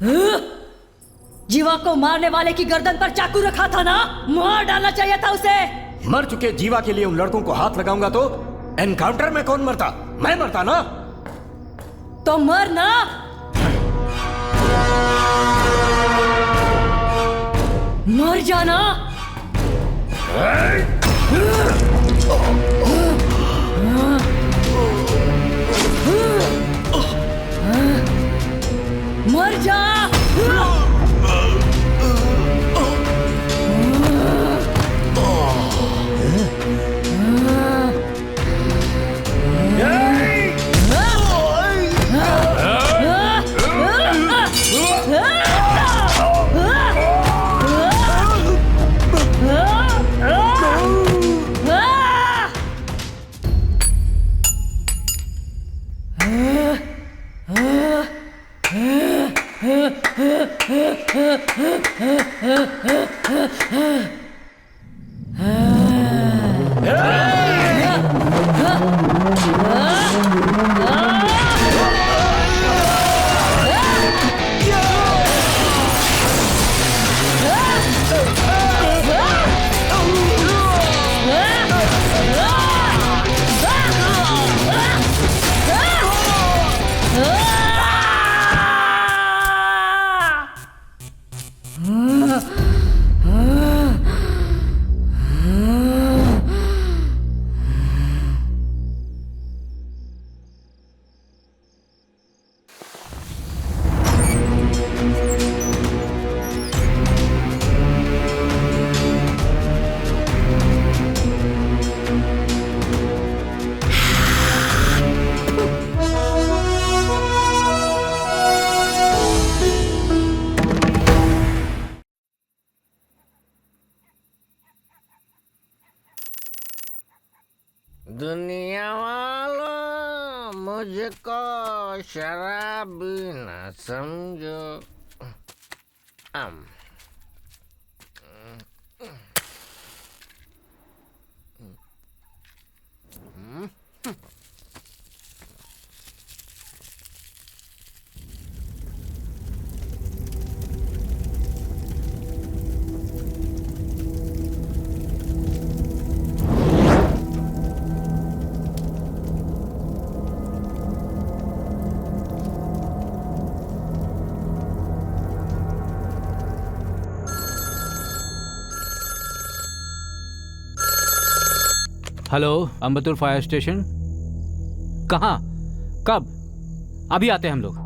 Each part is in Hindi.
जीवा को मारने वाले की गर्दन पर चाकू रखा था ना, मार डालना चाहिए था उसे। मर चुके जीवा के लिए उन लड़कों को हाथ लगाऊंगा तो एनकाउंटर में कौन मरता? मैं मरता ना। तो मर ना। मर जाना। मर जा। दुनिया वालों, मुझको शराबी न समझो। Hello, Ambattur fire station. कहाँ? कब? अभी आते हैं हम लोग।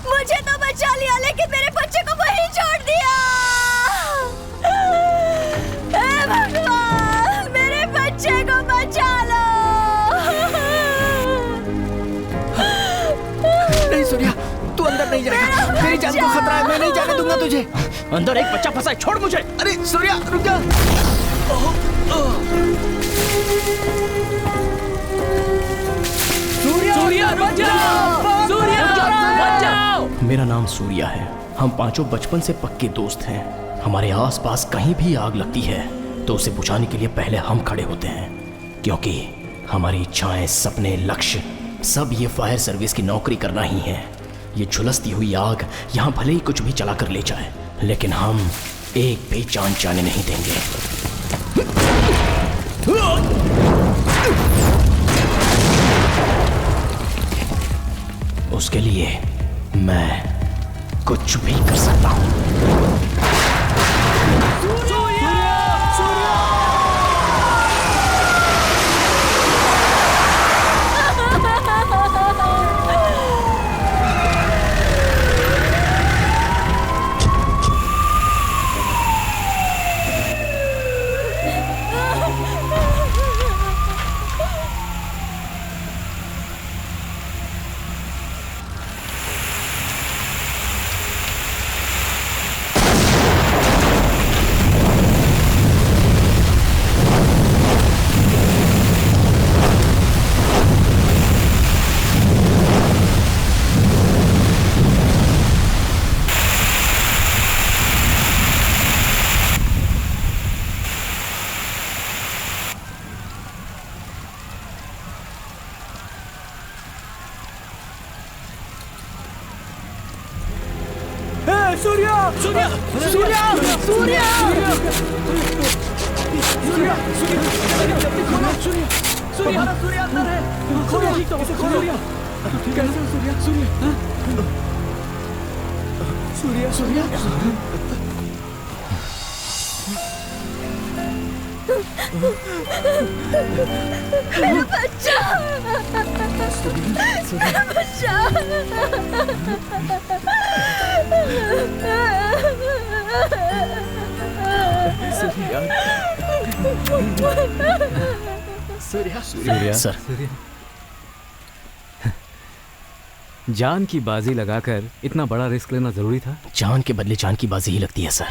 मुझे तो बचा लिया, लेकिन मेरे बच्चे को वहीं छोड़ दिया। हे भगवान, मेरे बच्चे को बचा लो। नहीं सूर्या, तू अंदर नहीं जाएगा। मेरी जान को खतरा है, मैं नहीं जाने दूंगा तुझे। अंदर एक बच्चा फंसा है, छोड़ मुझे। अरे सूर्या रुक जा। सूर्या रुक जाओ, सूर्या रुक जाओ। मेरा नाम सूर्या है। हम पांचों बचपन से पक्के दोस्त हैं। हमारे आसपास कहीं भी आग लगती है तो उसे बुझाने के लिए पहले हम खड़े होते हैं, क्योंकि हमारी इच्छाएं, सपने, लक्ष्य सब ये फायर सर्विस की नौकरी करना ही है। ये झुलसती हुई आग यहाँ भले ही कुछ भी चला कर ले जाए, लेकिन हम एक भी जान जाने नहीं देंगे। उसके लिए मैं कुछ भी कर सकता हूँ। सूर्या सर, जान की बाजी लगाकर इतना बड़ा रिस्क लेना जरूरी था? जान के बदले जान की बाजी ही लगती है सर।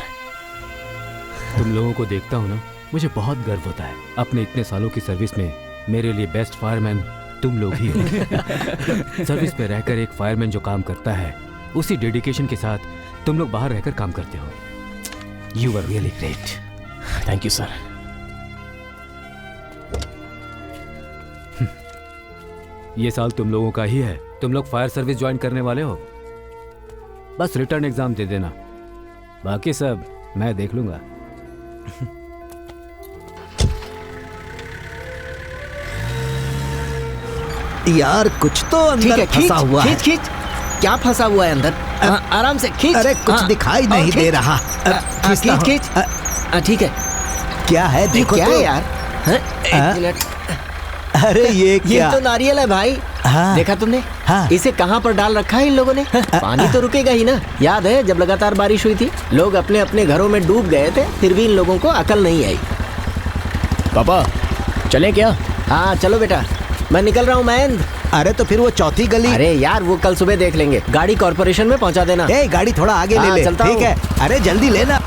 तुम लोगों को देखता हूँ ना, मुझे बहुत गर्व होता है। अपने इतने सालों की सर्विस में मेरे लिए बेस्ट फायरमैन तुम लोग ही हो। सर्विस पे रहकर एक फायरमैन जो काम करता है, उसी डेडिकेशन के साथ तुम लोग बाहर रहकर काम करते हो। You are really great. Thank you sir. ये साल तुम लोगों का ही है। तुम लोग फायर सर्विस ज्वाइन करने वाले हो, बस रिटर्न एग्जाम दे देना, बाकी सब मैं देख लूंगा। यार कुछ तो अंदर फंसा हुआ है। खींच क्या फंसा हुआ है अंदर? आराम से खींच। अरे कुछ दिखाई नहीं दे रहा। खींच। ठीक है। क्या है देखो क्या तो। है यार? एक मिनट। अरे ये क्या? ये तो नारियल है भाई। हाँ। देखा तुमने? हाँ। इसे कहाँ पर डाल रखा है इन लोगों ने? पानी तो रुकेगा ही ना। याद है जब लगातार बारिश हुई थी, लोग अपने अपने घरों में डूब गए थे, फिर भी इन लोगों को अकल नहीं आई। पापा चलें क्या? हाँ चलो बेटा, मैं निकल रहा हूँ महेंद्र। अरे तो फिर वो चौथी गली। अरे यार वो कल सुबह देख लेंगे। गाड़ी कॉर्पोरेशन में पहुँचा देना। ए गाड़ी थोड़ा आगे ले ले। चलता ठीक हूँ। है। अरे जल्दी लेना।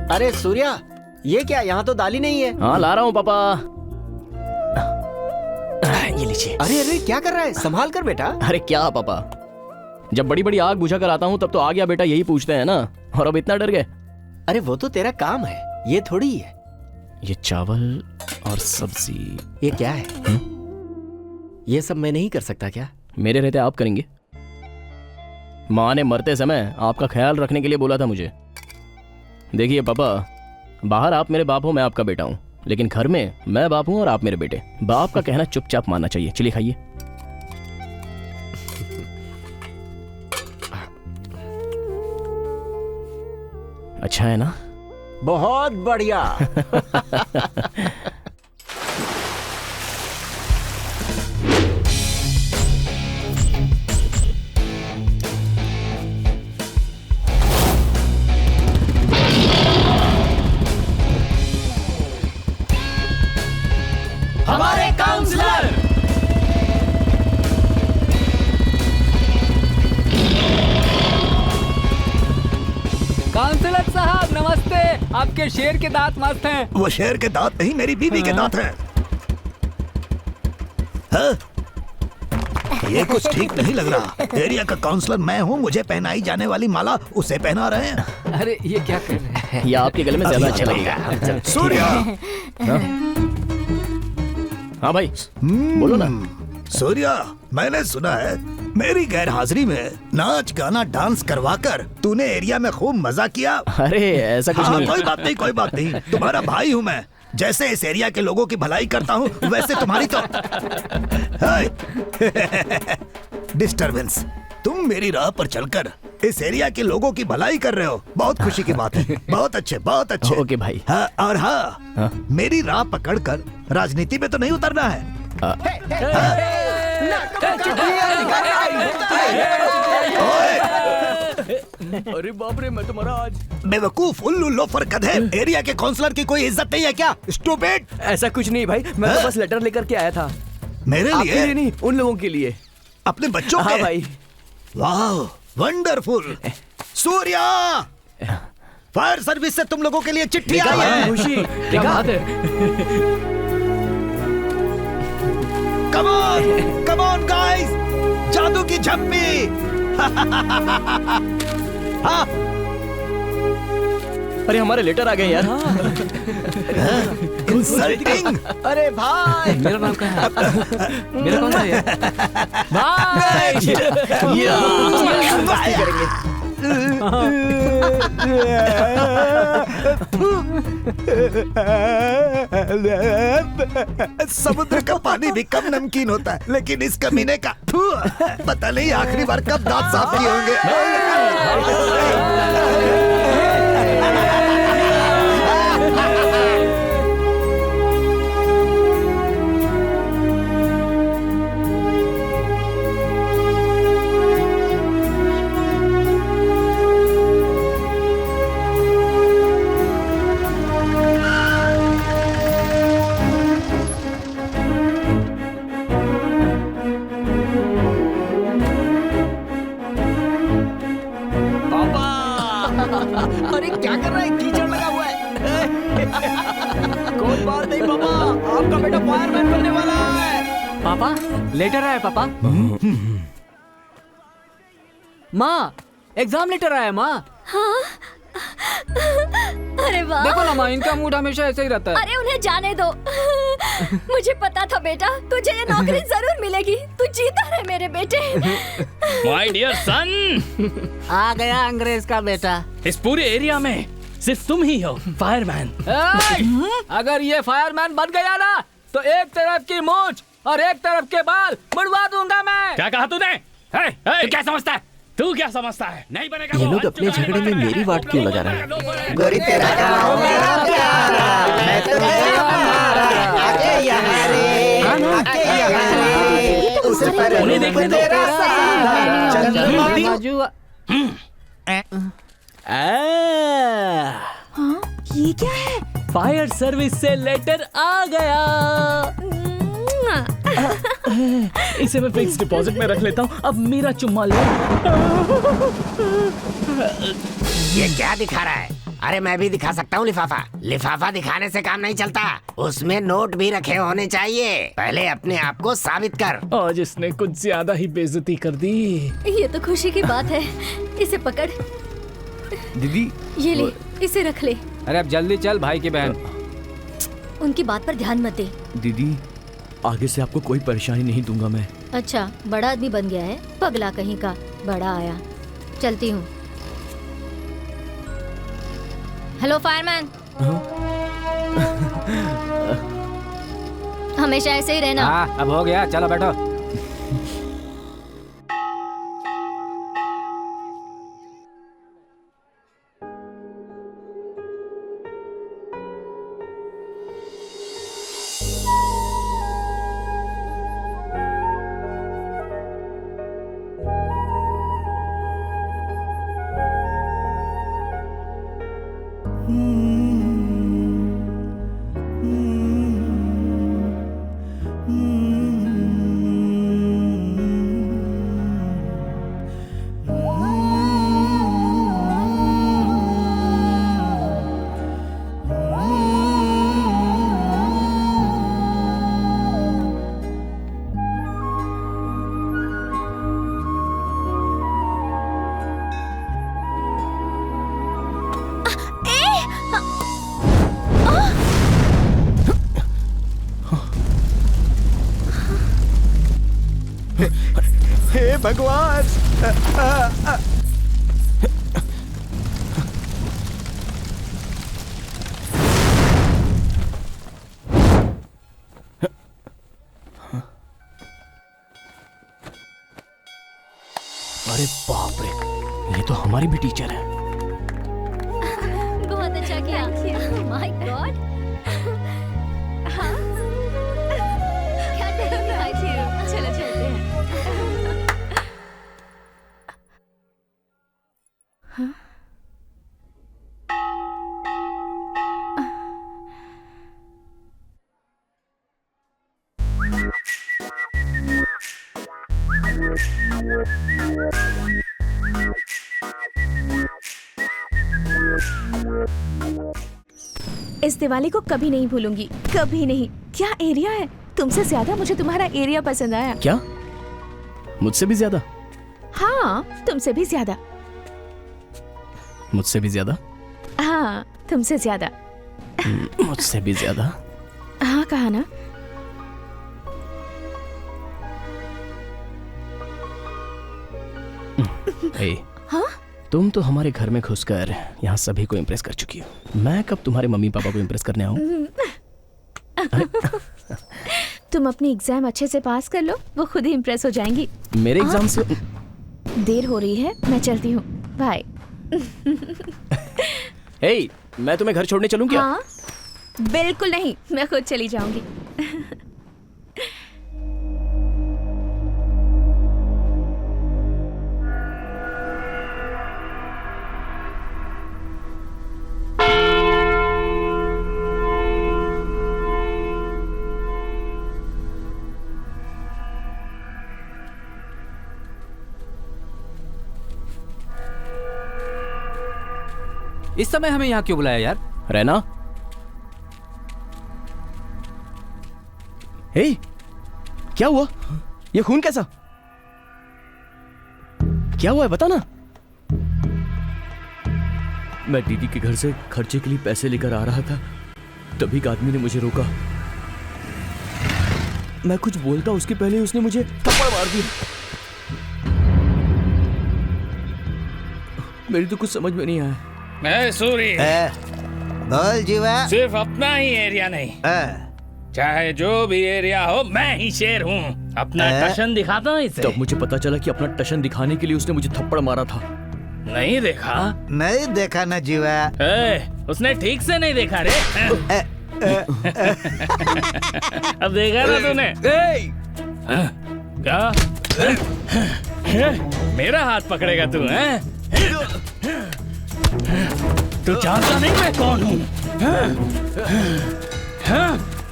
अरे सूर्या, ये क्या? यहाँ तो दाल ही नहीं है। हाँ ला रहा हूँ पापा। ये लीजिए। अरे अरे क्या कर रहा है? संभाल कर बेटा। अरे क्या पापा, जब बड़ी बड़ी आग बुझा कर आता हूँ तब तो आ गया बेटा यही पूछते हैं ना, और अब इतना डर गए। अरे वो तो तेरा काम है, ये थोड़ी है। ये चावल और सब्जी। ये क्या है? ये सब मैं नहीं कर सकता क्या? मेरे रहते आप करेंगे। माँ ने मरते समय आपका ख्याल रखने के लिए बोला था मुझे। देखिए पापा, बाहर आप मेरे बाप हो, मैं आपका बेटा हूँ, लेकिन घर में मैं बाप हूँ और आप मेरे बेटे। बाप का कहना चुपचाप मानना चाहिए। चलिए खाइए। अच्छा है ना? बहुत बढ़िया। हमारे काउंसलर काउंसलर साहब नमस्ते। आपके शेर के दांत मस्त हैं। वो शेर के दांत नहीं, मेरी बीवी के दांत हैं। हाँ? ये कुछ ठीक नहीं लग रहा। एरिया का काउंसलर मैं हूँ, मुझे पहनाई जाने वाली माला उसे पहना रहे हैं। अरे ये क्या कर रहे हैं? ये आपके गले में ज्यादा अच्छा लगेगा। सूर्या, हाँ भाई बोलो ना। सूर्या, मैंने सुना है मेरी गैर हाजिरी में नाच गाना डांस करवाकर तूने एरिया में खूब मजा किया। अरे ऐसा कुछ हाँ, नहीं। कोई बात नहीं, कोई बात नहीं। तुम्हारा भाई हूँ मैं। जैसे इस एरिया के लोगों की भलाई करता हूँ, वैसे तुम्हारी तो डिस्टरबेंस। तुम मेरी राह पर चलकर इस एरिया के लोगों की भलाई कर रहे हो, बहुत खुशी की बात है। बहुत अच्छे, बहुत अच्छे। ओके भाई। हाँ, और हाँ, मेरी राह पकड़कर राजनीति में तो नहीं उतरना है। अरे बाप रे, मैं तुम्हारा आज बेवकूफ, उल्लू, लोफर, गधे। एरिया के काउंसलर की कोई इज्जत नहीं है क्या? स्टूपिड। ऐसा कुछ नहीं भाई, मैं तो बस लेटर लेकर के आया था। मेरे आपके लिए लिए? नहीं, उन लोगों के लिए। अपने बच्चों हाँ के? भाई। वाह, वंडरफुल। सूर्या, फायर सर्विस से तुम लोगों के लिए चिट्ठी आई है। खुशी, क्या बात है? Come on, come on guys, जादू की झप्पी। हाँ, अरे हमारे लेटर आ गए यार। इंसल्टिंग। अरे भाई, मेरा नाम क्या है? मेरा कौन सा है? भाई समुद्र का पानी भी कम नमकीन होता है, लेकिन इस कमीने का पता नहीं आखिरी बार कब दांत साफ किए होंगे। अरे क्या कर रहा है? कीचड़ लगा हुआ है। कोई बात नहीं पापा, आपका बेटा फायरमैन बनने वाला है। पापा लेटर आया पापा। माँ एग्जाम लेटर आया माँ। अरे वाह। देखो ना माँ, इनका मूड हमेशा ऐसे ही रहता है। अरे उन्हें जाने दो। मुझे पता था बेटा, तुझे ये नौकरी जरूर मिलेगी। तू जीता रहे मेरे बेटे। माय डियर सन, आ गया अंग्रेज का बेटा। इस पूरे एरिया में सिर्फ तुम ही हो फायरमैन। अगर ये फायरमैन बन गया ना, तो एक तरफ की मूंछ और एक तरफ के बाल मुड़वा दूंगा मैं। क्या कहा तूने? तू क्या समझता है? तू क्या समझता है? नहीं बनेगा। ये लोग अपने झगड़े में मेरी वाट क्यों लगा रहे हैं? गोरी तेरा गाँव मेरा प्यारा, मैं तुझे हमारा, आके यहाँ रे, आके यहाँ रे, उस पर उन्हें देखने दो। तेरा सारा, चंद्रमा भी। ये क्या है? फायर सर्विस से लेटर आ गया। इसे मैं फिक्स डिपॉजिट में रख लेता हूँ। अब मेरा चुम्मा ले। ये क्या दिखा रहा है? अरे मैं भी दिखा सकता हूँ लिफाफा। लिफाफा दिखाने से काम नहीं चलता, उसमें नोट भी रखे होने चाहिए। पहले अपने आप को साबित कर। आज इसने कुछ ज्यादा ही बेइज्जती कर दी। ये तो खुशी की बात है। इसे पकड़। दीदी, ये ले, इसे रख ले। अरे अब जल्दी चल भाई की बहन। उनकी बात पर ध्यान मत दे। दीदी, आगे से आपको कोई परेशानी नहीं दूंगा मैं। अच्छा, बड़ा आदमी बन गया है, पगला कहीं का। बड़ा आया, चलती हूँ। Hello fireman. हमेशा ऐसे ही रहना। हाँ अब हो गया, चलो बैठो। हे भगवान। अरे बाप रे, ये तो हमारी भी टीचर है। बहुत अच्छा किया। My God. क्या करेंगे? चलो चलते हैं। इस दिवाली को कभी नहीं भूलूंगी, कभी नहीं। क्या एरिया है, तुमसे ज्यादा मुझे तुम्हारा एरिया पसंद आया। क्या? मुझसे भी ज्यादा? हाँ, तुमसे भी ज्यादा। मुझसे भी ज्यादा? हाँ, तुमसे ज्यादा। मुझसे भी ज्यादा? हाँ, कहा ना। हाँ? तुम तो हमारे घर में घुसकर यहाँ सभी को इम्प्रेस कर चुकी हो। मैं कब तुम्हारे मम्मी पापा को इम्प्रेस करने आऊँ? तुम अपनी एग्जाम अच्छे से पास कर लो, वो खुद ही इम्प्रेस हो जाएंगी। मेरे एग्जाम से देर हो रही है, मैं चलती हूँ। बाय। हे, मैं तुम्हें घर छोड़ने चलूं क्या? हाँ, बिल्कुल नहीं, मैं खुद चली जाऊंगी। इस समय हमें यहाँ क्यों बुलाया यार? रैना? हे, क्या हुआ? ये खून कैसा? क्या हुआ है, बता ना। मैं दीदी के घर से खर्चे के लिए पैसे लेकर आ रहा था, तभी एक आदमी ने मुझे रोका। मैं कुछ बोलता उसके पहले उसने मुझे थप्पड़ मार दिया। मेरी तो कुछ समझ में नहीं आया। मैं सूरी, बोल जीवा। सिर्फ अपना ही एरिया नहीं, चाहे जो भी एरिया हो, मैं ही शेर हूँ। अपना टशन दिखाता हूँ इसे। तब मुझे पता चला कि अपना टशन दिखाने के लिए उसने मुझे थप्पड़ मारा था। नहीं देखा? नहीं देखा ना जीवा। उसने ठीक से नहीं देखा रे। अब देखा ना तूने? क्या? मेरा हाथ पकड़ेगा तू? तू जानता नहीं मैं कौन हूँ?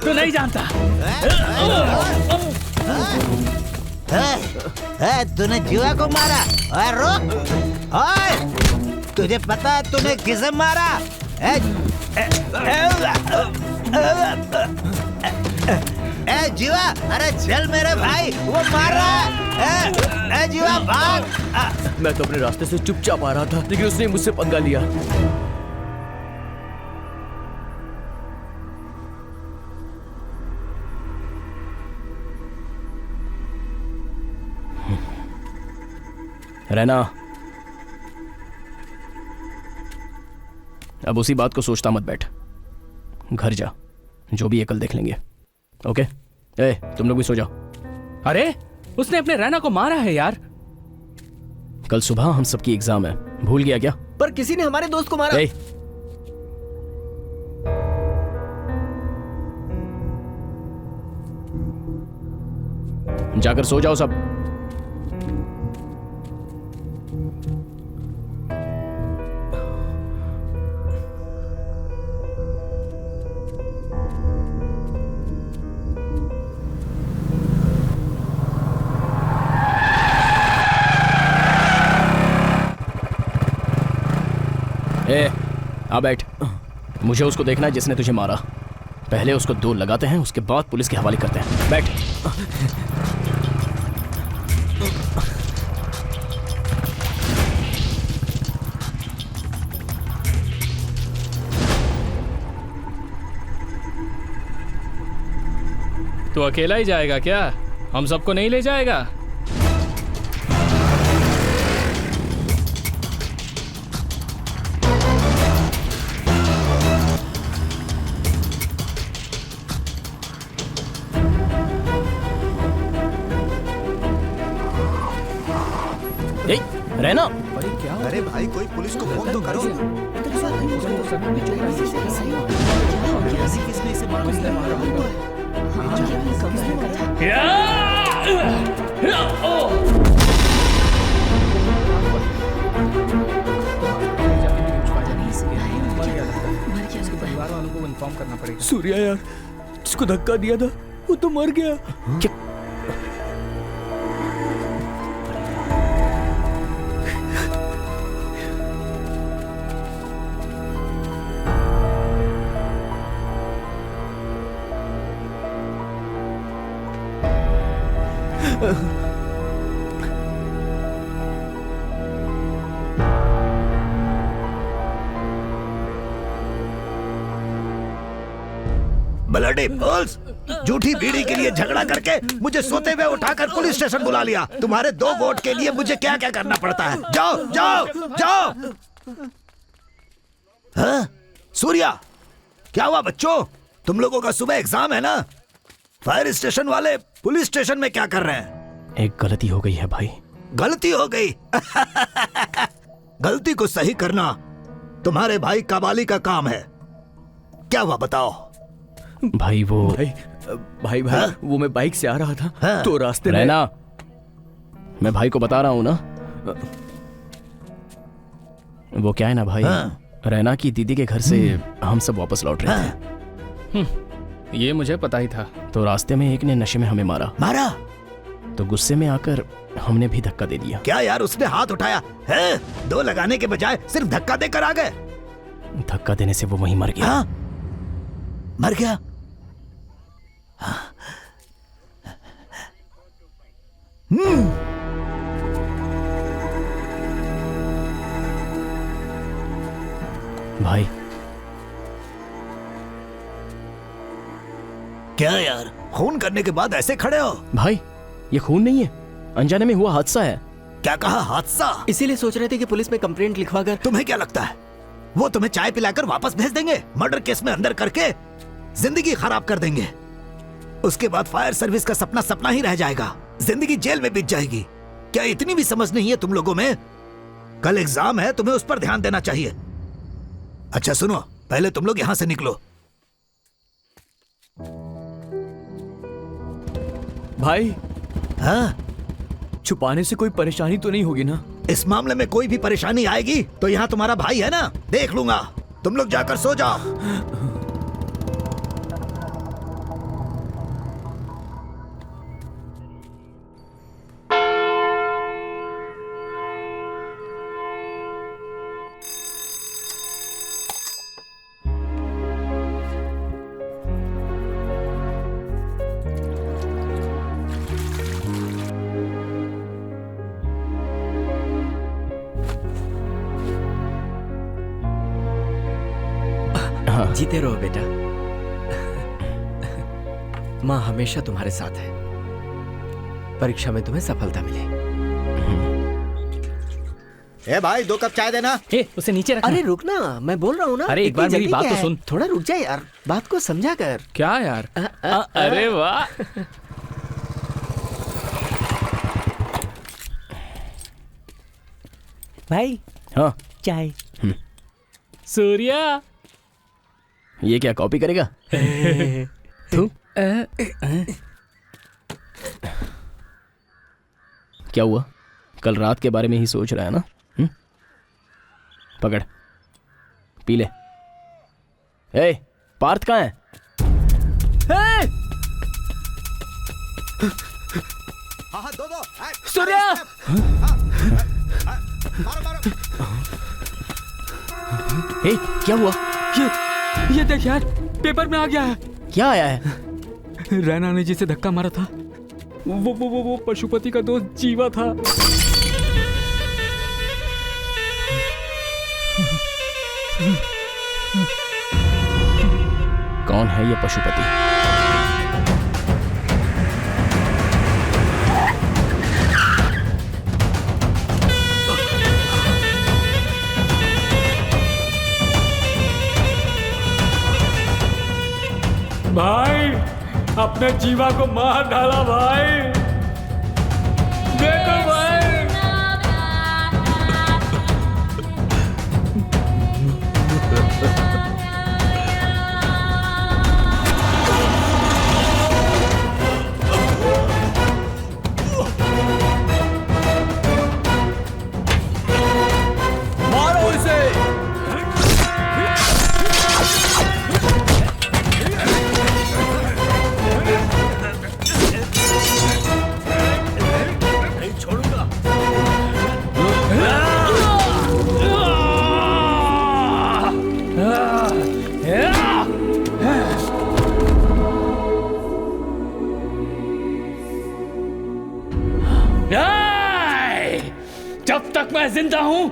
तू नहीं जानता? तूने जीवा को मारा? और रुक, ओए, तुझे पता है तूने किसे मारा? जीवा, अरे चल मेरे भाई, वो मार रहा है। जीवा भाग। मैं तो अपने रास्ते से चुपचाप आ रहा था, लेकिन उसने मुझसे पंगा लिया। रहना, अब उसी बात को सोचता मत बैठ। घर जा, जो भी है कल देख लेंगे। ओके? तुम लोग भी सो जाओ। अरे, उसने अपने रैना को मारा है यार। कल सुबह हम सबकी एग्जाम है, भूल गया क्या? पर किसी ने हमारे दोस्त को मारा। जाकर सो जाओ सब। ए, आ बैठ। मुझे उसको देखना है जिसने तुझे मारा। पहले उसको 2 लगाते हैं, उसके बाद पुलिस के हवाले करते हैं। बैठ। तो अकेला ही जाएगा क्या? हम सबको नहीं ले जाएगा? ए, रहना। अरे भाई कोई पुलिस को फोन तो करो। सूर्या यार, जिसको धक्का दिया था वो तो मर गया। ब्लडी फूल्स, झूठी बीड़ी के लिए झगड़ा करके मुझे सोते हुए उठाकर पुलिस स्टेशन बुला लिया। तुम्हारे 2 वोट के लिए मुझे क्या क्या करना पड़ता है। जाओ जाओ जाओ। हाँ? सूर्या, क्या हुआ बच्चों? तुम लोगों का सुबह एग्जाम है ना? फायर स्टेशन वाले पुलिस स्टेशन में क्या कर रहे हैं? एक गलती हो गई है भाई। गलती हो गई? गलती को सही करना तुम्हारे भाई कबाली का काम है। क्या हुआ बताओ? भाई वो भाई वो मैं बाइक से आ रहा था तो रास्ते में रहना। मैं भाई को बता रहा हूं ना। वो क्या है ना भाई, रैना की दीदी के घर से हम सब वापस लौट रहे थे। ये मुझे पता ही था। तो रास्ते में एक ने नशे में हमें मारा। तो गुस्से में आकर हमने भी धक्का दे दिया। क्या यार, उसने हाथ उठाया है? 2 लगाने के बजाय सिर्फ धक्का देकर आ गए। धक्का देने से वो वहीं मर गया। हाँ? मर गया? भाई क्या यार, खून करने के बाद ऐसे खड़े हो? भाई ये खून नहीं है, अनजाने में हुआ हादसा है। क्या कहा? हादसा? इसीलिए सोच रहे थे कि पुलिस में कंप्लेंट लिखवा कर। तुम्हें क्या लगता है वो तुम्हें चाय पिलाकर वापस भेज देंगे? मर्डर केस में अंदर करके जिंदगी खराब कर देंगे। उसके बाद फायर सर्विस का सपना सपना ही रह जाएगा, जिंदगी जेल में बीत जाएगी। क्या इतनी भी समझ नहीं है तुम लोगों में? कल एग्जाम है, तुम्हें उस पर ध्यान देना चाहिए। अच्छा सुनो, पहले तुम लोग यहां से निकलो। भाई हाँ? छुपाने से कोई परेशानी तो नहीं होगी ना? इस मामले में कोई भी परेशानी आएगी तो यहाँ तुम्हारा भाई है ना, देख लूंगा। तुम लोग जाकर सो जाओ। जीते रहो बेटा। माँ हमेशा तुम्हारे साथ है। परीक्षा में तुम्हें सफलता मिले। ए भाई 2 कप चाय देना। उसे नीचे रखना। अरे रुक ना, मैं बोल रहा हूँ ना। अरे एक बार मेरी बात तो सुन। थोड़ा रुक जा यार, बात को समझा कर। क्या यार? अरे वाह। भाई हाँ चाय। सूर्या, ये क्या कॉपी करेगा? तू क्या हुआ? कल रात के बारे में ही सोच रहा है ना? पकड़, पी ले। ए, पार्थ कहाँ है? हाँ, दो। सूर्या! मारो। ए, क्या हुआ? ये देख यार, पेपर में आ गया है। क्या आया है? रैना ने जिसे धक्का मारा था वो पशुपति का दोस्त जीवा था। कौन है ये पशुपति? भाई, अपने जीवा को मार डाला भाई। देखो भाई। मारो इसे। जब तक मैं जिंदा हूं,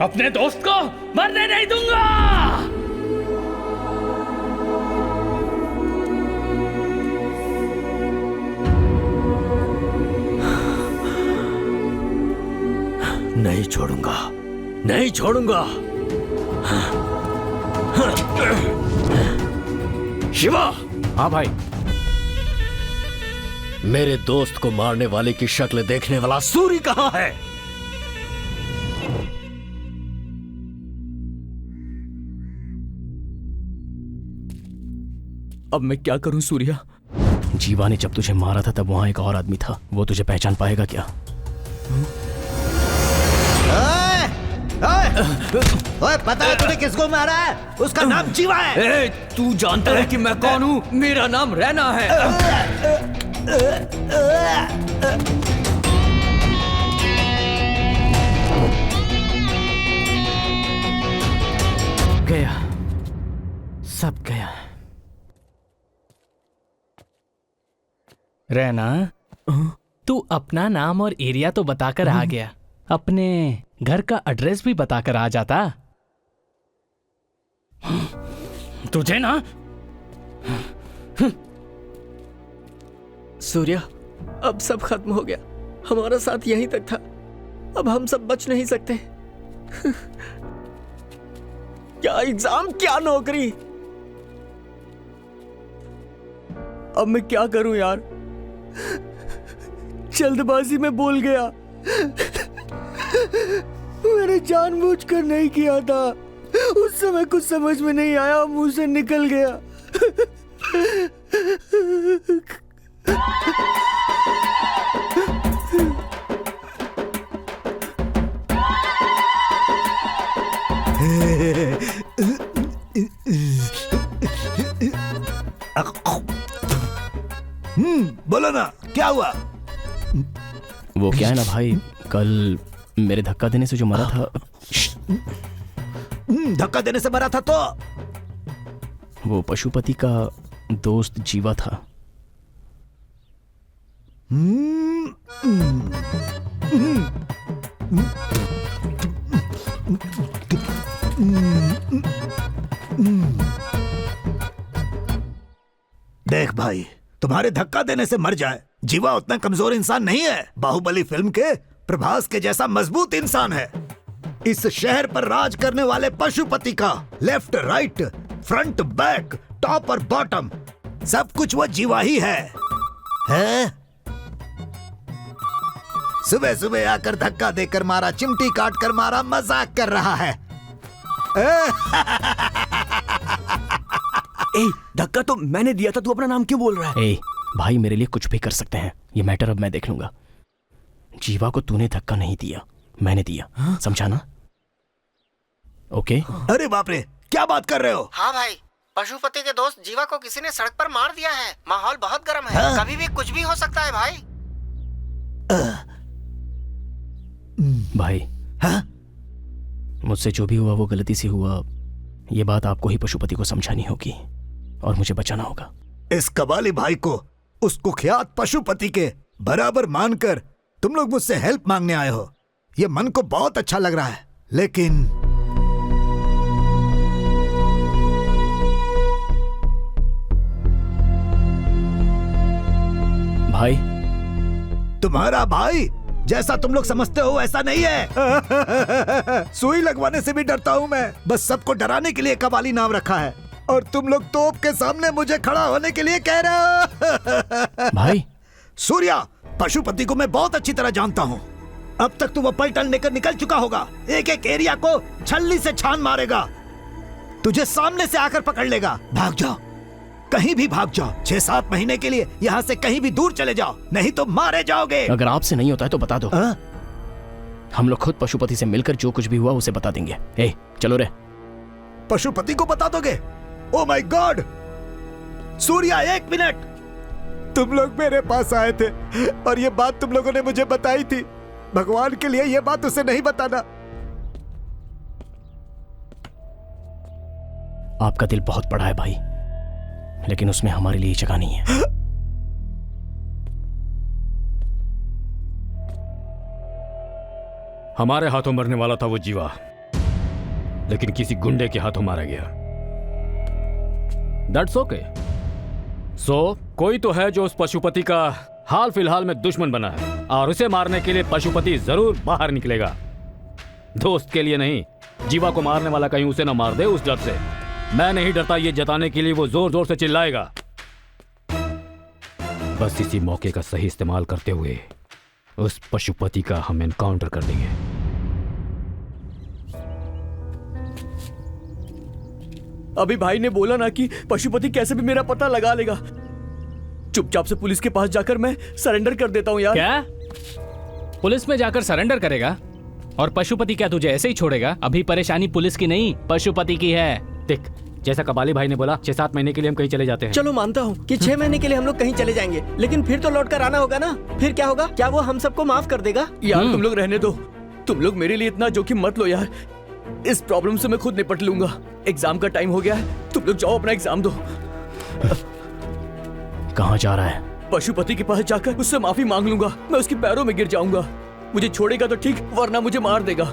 अपने दोस्त को मरने नहीं दूंगा। नहीं छोड़ूंगा, नहीं छोड़ूंगा। शिवा। हाँ भाई। मेरे दोस्त को मारने वाले की शक्ल देखने वाला सूरी कहाँ है? अब मैं क्या करूं सूर्या? जीवा ने जब तुझे मारा था तब वहां एक और आदमी था। वो तुझे पहचान पाएगा क्या? ओए, पता है तूने किसको मारा है? उसका नाम जीवा है। तू जानता है कि मैं कौन हूँ? मेरा नाम रैना है। गया, सब गया। रहना, तू अपना नाम और एरिया तो बताकर आ गया, अपने घर का एड्रेस भी बताकर आ जाता। तुझे ना सूर्या, अब सब खत्म हो गया। हमारा साथ यहीं तक था। अब हम सब बच नहीं सकते। क्या एग्जाम, क्या नौकरी। अब मैं क्या करूं यार? जल्दबाजी में बोल गया। मैंने जानबूझकर नहीं किया था। उस समय कुछ समझ में नहीं आया, मुंह से निकल गया। बोलो ना, क्या हुआ? वो क्या है ना भाई, कल मेरे धक्का देने से जो मरा था। धक्का देने से मरा था तो? वो पशुपति का दोस्त जीवा था। देख भाई, तुम्हारे धक्का देने से मर जाए, जीवा उतना कमजोर इंसान नहीं है। बाहुबली फिल्म के प्रभास के जैसा मजबूत इंसान है। इस शहर पर राज करने वाले पशुपति का left, right, front, back, top और बॉटम सब कुछ वो जीवा ही है? सुबह सुबह आकर धक्का देकर मारा, चिमटी काट कर मारा, मजाक कर रहा है। धक्का तो मैंने दिया था, तू अपना नाम क्यों बोल रहा है? भाई, मेरे लिए कुछ भी कर सकते हैं। ये मैटर अब मैं देख लूंगा। जीवा को तूने धक्का नहीं दिया, मैंने दिया। समझा ना? ओके? अरे बाप रे, क्या बात कर रहे हो? हाँ भाई, पशुपति के दोस्त जीवा को किसी ने सड़क पर मार दिया है। माहौल बहुत गर्म है। कभी भी कुछ भी हो सकता है भाई। भाई, मुझसे जो भी हुआ वो गलती से हुआ। ये बात आपको ही पशुपति को समझानी होगी और मुझे बचाना होगा। इस कबाली भाई को उस कुख्यात पशुपति के बराबर मानकर तुम लोग मुझसे हेल्प मांगने आए हो, ये मन को बहुत अच्छा लग रहा है, लेकिन भाई, तुम्हारा भाई जैसा तुम लोग समझते हो ऐसा नहीं है। सुई लगवाने से भी डरता हूँ मैं, बस सबको डराने के लिए कबाली नाम रखा है, और तुम लोग तोप के सामने मुझे खड़ा होने के लिए कह रहे हो। भाई सूर्या, पशुपति को मैं बहुत अच्छी तरह जानता हूँ। अब तक तू वो पलटन लेकर निकल चुका होगा, एक एक एरिया को छल्ली से छान मारेगा, तुझे सामने से आकर पकड़ लेगा। भाग जाओ, कहीं भी भाग जाओ, 6-7 महीने के लिए यहाँ से कहीं भी दूर चले जाओ, नहीं तो मारे जाओगे। अगर आपसे नहीं होता है तो बता दो। हम लोग खुद पशुपति से मिलकर जो कुछ भी हुआ उसे बता देंगे। ए, चलो रे। पशुपति को बता दोगे? Oh my God! Surya, 1 minute. तुम लोग मेरे पास आए थे और ये बात तुम लोगों ने मुझे बताई थी। भगवान के लिए ये बात उसे नहीं बताना। आपका दिल बहुत बड़ा है भाई, लेकिन उसमें हमारे लिए जगह नहीं है। हमारे हाथों मरने वाला था वो जीवा, लेकिन किसी गुंडे के हाथों मारा गया। That's okay. सो कोई तो है जो उस पशुपति का हाल फिलहाल में दुश्मन बना है, और उसे मारने के लिए पशुपति जरूर बाहर निकलेगा। दोस्त के लिए नहीं, जीवा को मारने वाला कहीं उसे ना मार दे, उस डर से। मैं नहीं डरता ये जताने के लिए वो जोर जोर से चिल्लाएगा। बस इसी मौके का सही इस्तेमाल करते हुए उस पशुपति का हम एनकाउंटर कर देंगे। अभी भाई ने बोला ना कि पशुपति कैसे भी मेरा पता लगा लेगा। चुपचाप से पुलिस के पास जाकर मैं सरेंडर कर देता हूँ यार। क्या? पुलिस में जाकर सरेंडर करेगा? और पशुपति क्या तुझे ऐसे ही छोड़ेगा? अभी परेशानी पुलिस की नहीं, पशुपति की है। देख, जैसा कबाली भाई ने बोला, 6-7 महीने के लिए हम कहीं चले जाते हैं। चलो मानता हूँ कि 6 महीने के लिए हम लोग कहीं चले जाएंगे, लेकिन फिर तो लौट कर आना होगा ना। फिर क्या होगा? क्या वो हम सबको माफ कर देगा? यार तुम लोग रहने दो, तुम लोग मेरे लिए इतना जोखिम मत लो यार। इस प्रॉब्लम से मैं खुद निपट लूंगा। एग्जाम का टाइम हो गया है, तुम लोग जाओ अपना एग्जाम दो। कहाँ जा रहा है? पशुपति के पास जाकर उससे माफी मांग लूंगा। मैं उसके पैरों में गिर जाऊंगा। मुझे छोड़ेगा तो ठीक, वरना मुझे मार देगा।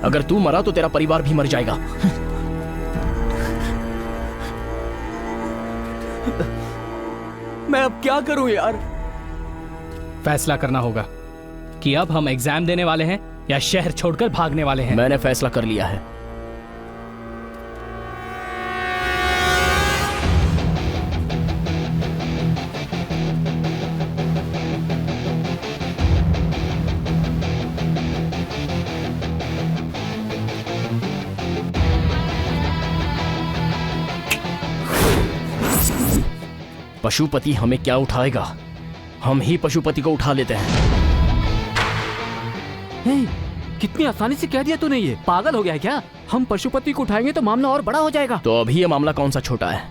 अगर तू मरा तो तेरा परिवार भी मर जाएगा। मैं अब क्या करूं यार? फैसला करना होगा कि अब हम एग्जाम देने वाले हैं या शहर छोड़कर भागने वाले हैं। मैंने फैसला कर लिया है। पशुपति हमें क्या उठाएगा? हम ही पशुपति को उठा लेते हैं। कितनी आसानी से कह दिया तूने, ये पागल हो गया है क्या? हम पशुपति को उठाएंगे तो मामला और बड़ा हो जाएगा। तो अभी ये मामला कौन सा छोटा है?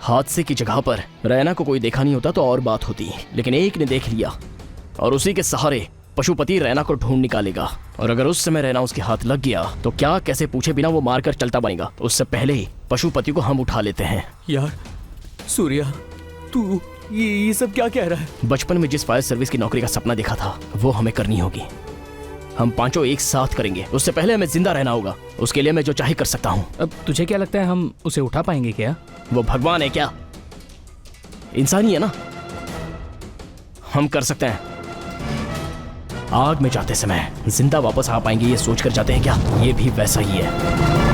हादसे की जगह पर रैना को कोई देखा नहीं होता तो और बात होती, लेकिन एक ने देख लिया और उसी के सहारे पशुपति रैना को ढूंढ निकालेगा। और अगर उस समय रैना उसके हाथ लग गया तो क्या कैसे पूछे बिना वो मारकर चलता बनेगा। उससे पहले ही पशुपति को हम उठा लेते हैं। यार सूर्या, तू ये सब क्या कह रहा है? बचपन में जिस फायर सर्विस की नौकरी का सपना देखा था वो हमें करनी होगी। हम पांचों एक साथ करेंगे। उससे पहले हमें जिंदा रहना होगा। उसके लिए मैं जो चाहे कर सकता हूँ। अब तुझे क्या लगता है हम उसे उठा पाएंगे क्या? वो भगवान है क्या? इंसान ही है ना। हम कर सकते हैं। आग में जाते समय जिंदा वापस आ पाएंगे ये सोचकर जाते हैं क्या? ये भी वैसा ही है।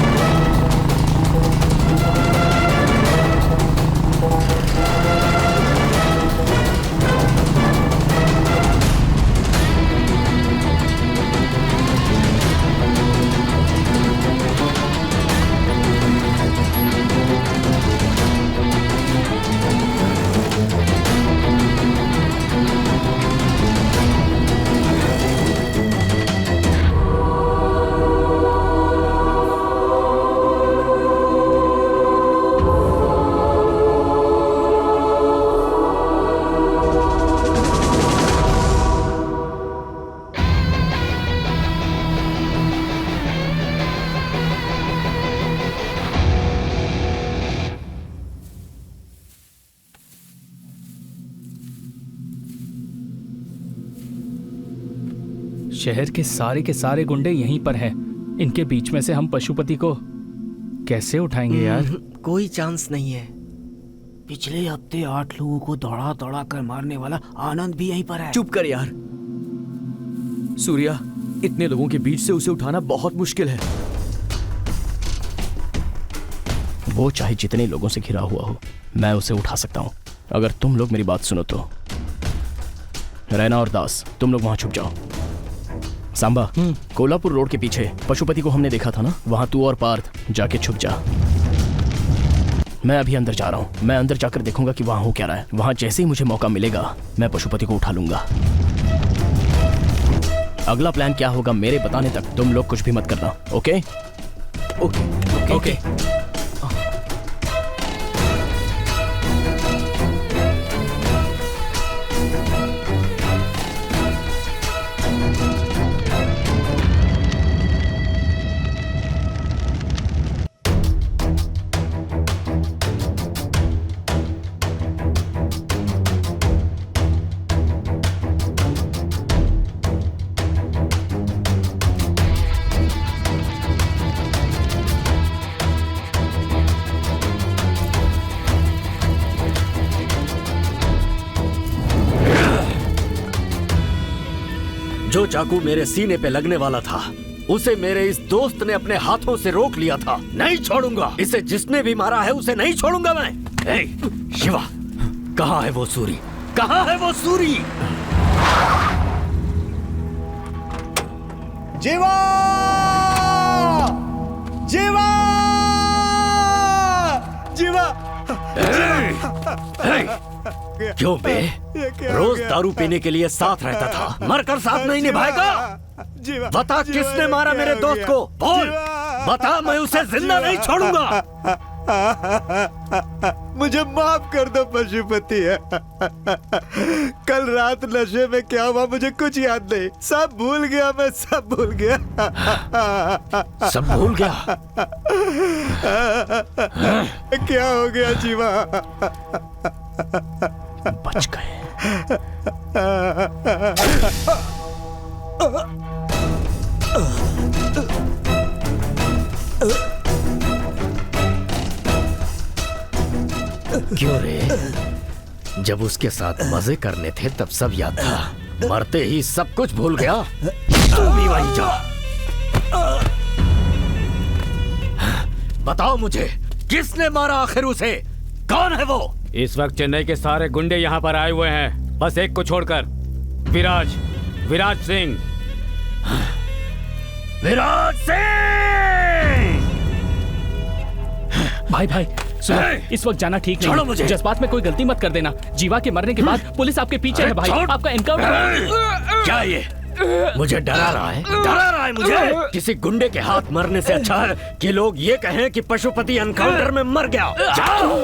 शहर के सारे गुंडे यहीं पर हैं। इनके बीच में से हम पशुपति को कैसे उठाएंगे यार? कोई चांस नहीं है। पिछले हफ्ते 8 लोगों को दौड़ा दौड़ा कर मारने वाला आनंद भी यहीं पर है। चुप कर यार। सूर्या, इतने लोगों के बीच से उसे उठाना बहुत मुश्किल है। वो चाहे जितने लोगों से घिरा हुआ हो, मैं उसे उठा सकता हूँ, अगर तुम लोग मेरी बात सुनो तो। रैना और दास, तुम लोग वहां छुप जाओ। सांबा, कोल्हापुर रोड के पीछे पशुपति को हमने देखा था ना, वहां तू और पार्थ जाके छुप जा। मैं अभी अंदर जा रहा हूं। मैं अंदर जाकर देखूंगा कि वहां हो क्या रहा है। वहां जैसे ही मुझे मौका मिलेगा मैं पशुपति को उठा लूंगा। अगला प्लान क्या होगा मेरे बताने तक तुम लोग कुछ भी मत करना। ओके? Okay okay. जो चाकू मेरे सीने पे लगने वाला था उसे मेरे इस दोस्त ने अपने हाथों से रोक लिया था। नहीं छोड़ूंगा इसे। जिसने भी मारा है उसे नहीं छोड़ूंगा मैं। शिवा, कहाँ है वो सूरी? कहाँ है वो सूरी? जीवा! जीवा! जीवा! क्यों बे? रोज दारू पीने के लिए साथ रहता था, मरकर साथ नहीं निभाएगा? बता किसने मारा मेरे दोस्त को? बोल, बता, मैं उसे जिंदा नहीं छोड़ूंगा। मुझे माफ कर दो पशुपति। कल रात नशे में क्या हुआ मुझे कुछ याद नहीं। सब भूल गया, मैं सब भूल गया। सब भूल गया? क्या हो गया जीवा? बच गए। क्यों रे? जब उसके साथ मजे करने थे तब सब याद था, मरते ही सब कुछ भूल गया। तू भी वहीं जा। बताओ मुझे, किसने मारा आखिर उसे? कौन है वो? इस वक्त चेन्नई के सारे गुंडे यहाँ पर आए हुए हैं, बस एक को छोड़कर। विराज सिंह। विराज सिंह! भाई सुनो, इस वक्त जाना ठीक नहीं है। जज्बात में कोई गलती मत कर देना। जीवा के मरने के बाद पुलिस आपके पीछे है भाई। आपका एनकाउंटर। क्या ये मुझे डरा रहा है? डरा रहा है मुझे? किसी गुंडे के हाथ मरने से अच्छा है कि लोग ये कहें कि पशुपति एनकाउंटर में मर गया। जाओ।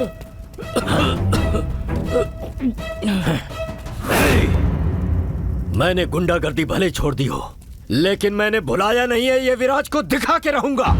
मैंने गुंडागर्दी भले छोड़ दी हो, लेकिन मैंने भुलाया नहीं है। ये विराज को दिखा के रहूंगा।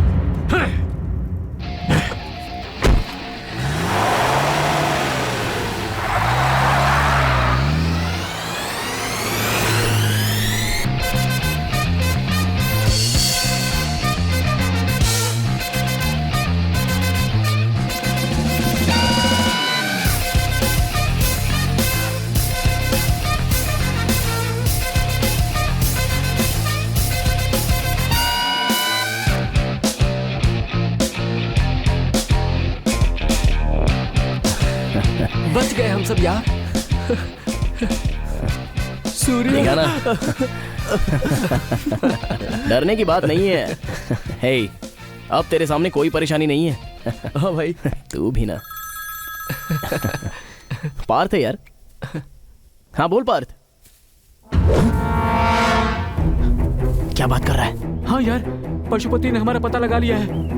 बच गए हम सब यार। सूर्य ना। डरने की बात नहीं है। हे, अब तेरे सामने कोई परेशानी नहीं है। हाँ भाई। तू भी ना। पार्थ है यार। हाँ बोल पार्थ। क्या बात कर रहा है? हाँ यार, पशुपति ने हमारा पता लगा लिया है।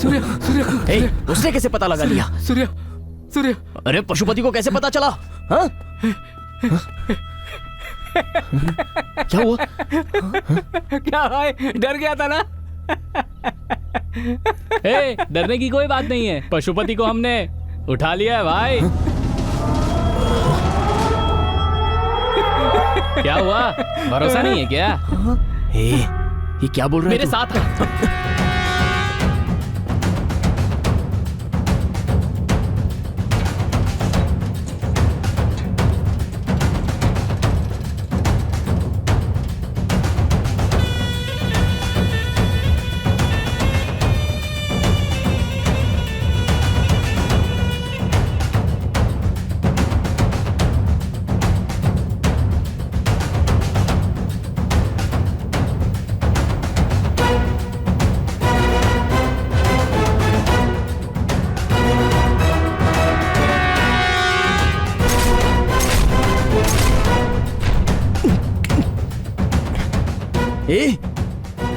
सूर्य सूर्य उसने कैसे पता लगा लिया? सूर्य सूर्य अरे पशुपति को कैसे पता चला? हाँ? क्या हुआ? क्या भाई डर गया था ना? ए, डरने की कोई बात नहीं है, पशुपति को हमने उठा लिया है भाई। क्या हुआ, भरोसा नहीं है क्या? ये क्या बोल रहे हैं? मेरे साथ है।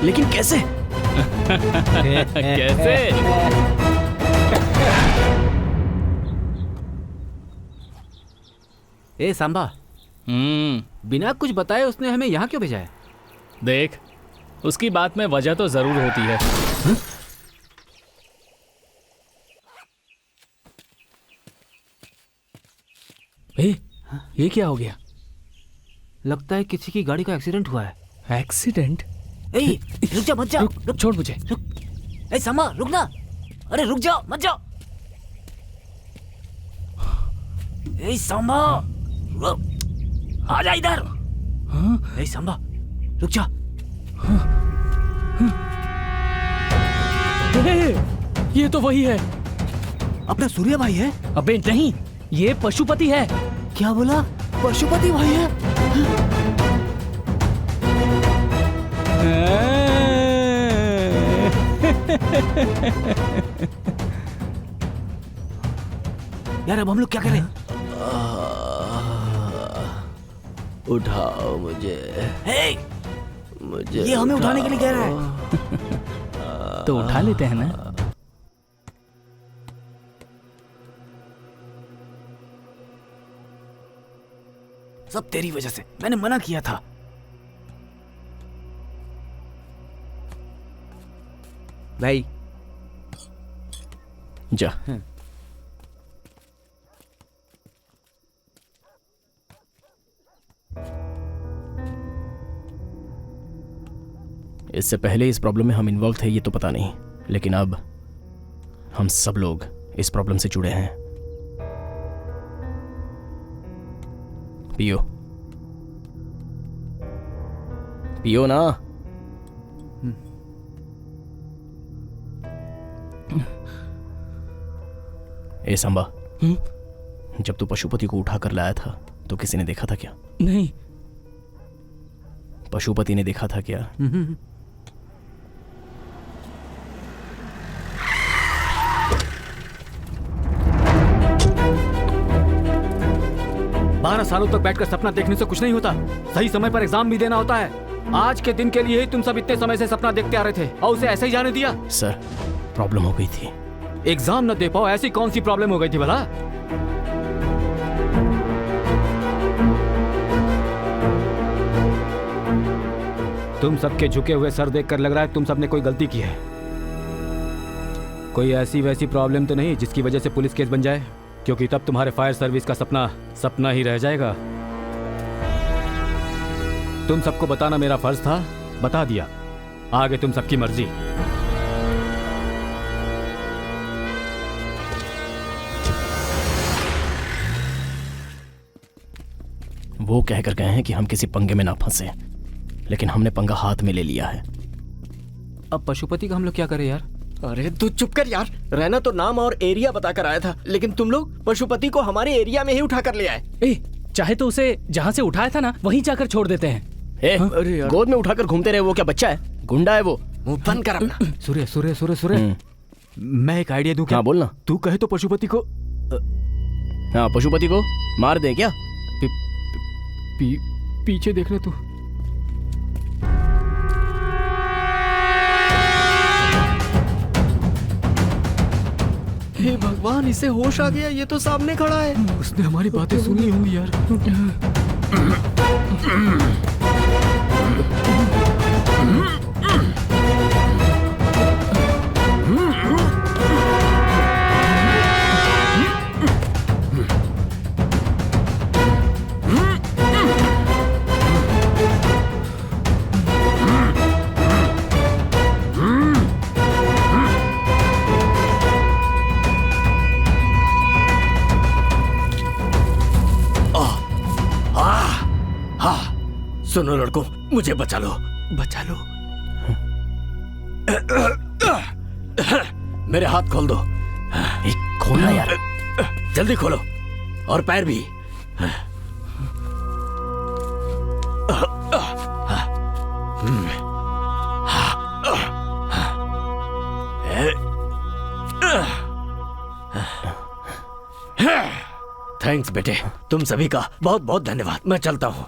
लेकिन कैसे? कैसे? ए सांबा, बिना कुछ बताए उसने हमें यहाँ क्यों भेजा है? देख, उसकी बात में वजह तो जरूर होती है। ये क्या हो गया? लगता है किसी की गाड़ी का एक्सीडेंट हुआ है। एक्सीडेंट? रुक जा, मत जाओ। रुक, छोड़ मुझे। ए समा, रुक ना। अरे रुक जाओ, मत जाओ। ए समा, आ जा इधर। ए समा, रुक जा। ये तो वही है। अपना सूर्य भाई है? अबे नहीं, ये पशुपति है। क्या बोला? पशुपति भाई है? यार अब हम लोग क्या करें? उठाओ मुझे। मुझे ये हमें उठाने के लिए कह रहा है। तो उठा लेते हैं ना। सब तेरी वजह से, मैंने मना किया था। भाई जा। इससे पहले इस प्रॉब्लम में हम इन्वॉल्व थे ये तो पता नहीं, लेकिन अब हम सब लोग इस प्रॉब्लम से जुड़े हैं। पियो पियो ना। ए सांबा, जब तू पशुपति को उठा कर लाया था तो किसी ने देखा था क्या? नहीं। पशुपति ने देखा था क्या? बारह सालों तक बैठकर सपना देखने से कुछ नहीं होता। सही समय पर एग्जाम भी देना होता है। आज के दिन के लिए ही तुम सब इतने समय से सपना देखते आ रहे थे और उसे ऐसे ही जाने दिया। सर, प्रॉब्लम हो गई थी। एग्जाम न दे पाओ ऐसी कौन सी प्रॉब्लम हो गई थी भला? तुम सबके झुके हुए सर देखकर लग रहा है तुम सबने कोई गलती की है। कोई ऐसी वैसी प्रॉब्लम तो नहीं जिसकी वजह से पुलिस केस बन जाए, क्योंकि तब तुम्हारे फायर सर्विस का सपना सपना ही रह जाएगा। तुम सबको बताना मेरा फर्ज था, बता दिया। आगे तुम सबकी मर्जी। वो कहकर गए हैं कि हम किसी पंगे में ना फंसे, लेकिन हमने पंगा हाथ में ले लिया है। अब पशुपति का हम लोग क्या करें यार? अरे तू चुप कर यार। रहना तो नाम और एरिया बताकर आया था, लेकिन तुम लोग पशुपति को हमारे एरिया में ही उठा कर ले आए। चाहे तो उसे जहाँ से उठाया था ना वहीं जाकर छोड़ देते हैं। अरे यार, गोद में उठाकर घूमते रहे। वो क्या बच्चा है? गुंडा है वो। मुंह बंद कर अपना। सूर्य सूर्य सूर्य सूर्य, मैं एक आइडिया दूं क्या? हाँ बोलना। तू कहे तो पशुपति को हाँ, पशुपति को मार दे क्या? पीछे देख ले तू। हे भगवान, इसे होश आ गया। ये तो सामने खड़ा है। उसने हमारी बातें सुनी होंगी यार। सुनो लड़कों, मुझे बचा लो, बचा लो। मेरे हाथ खोल दो। खोलना यार, जल्दी खोलो, और पैर भी। थैंक्स बेटे, तुम सभी का बहुत बहुत धन्यवाद। मैं चलता हूँ।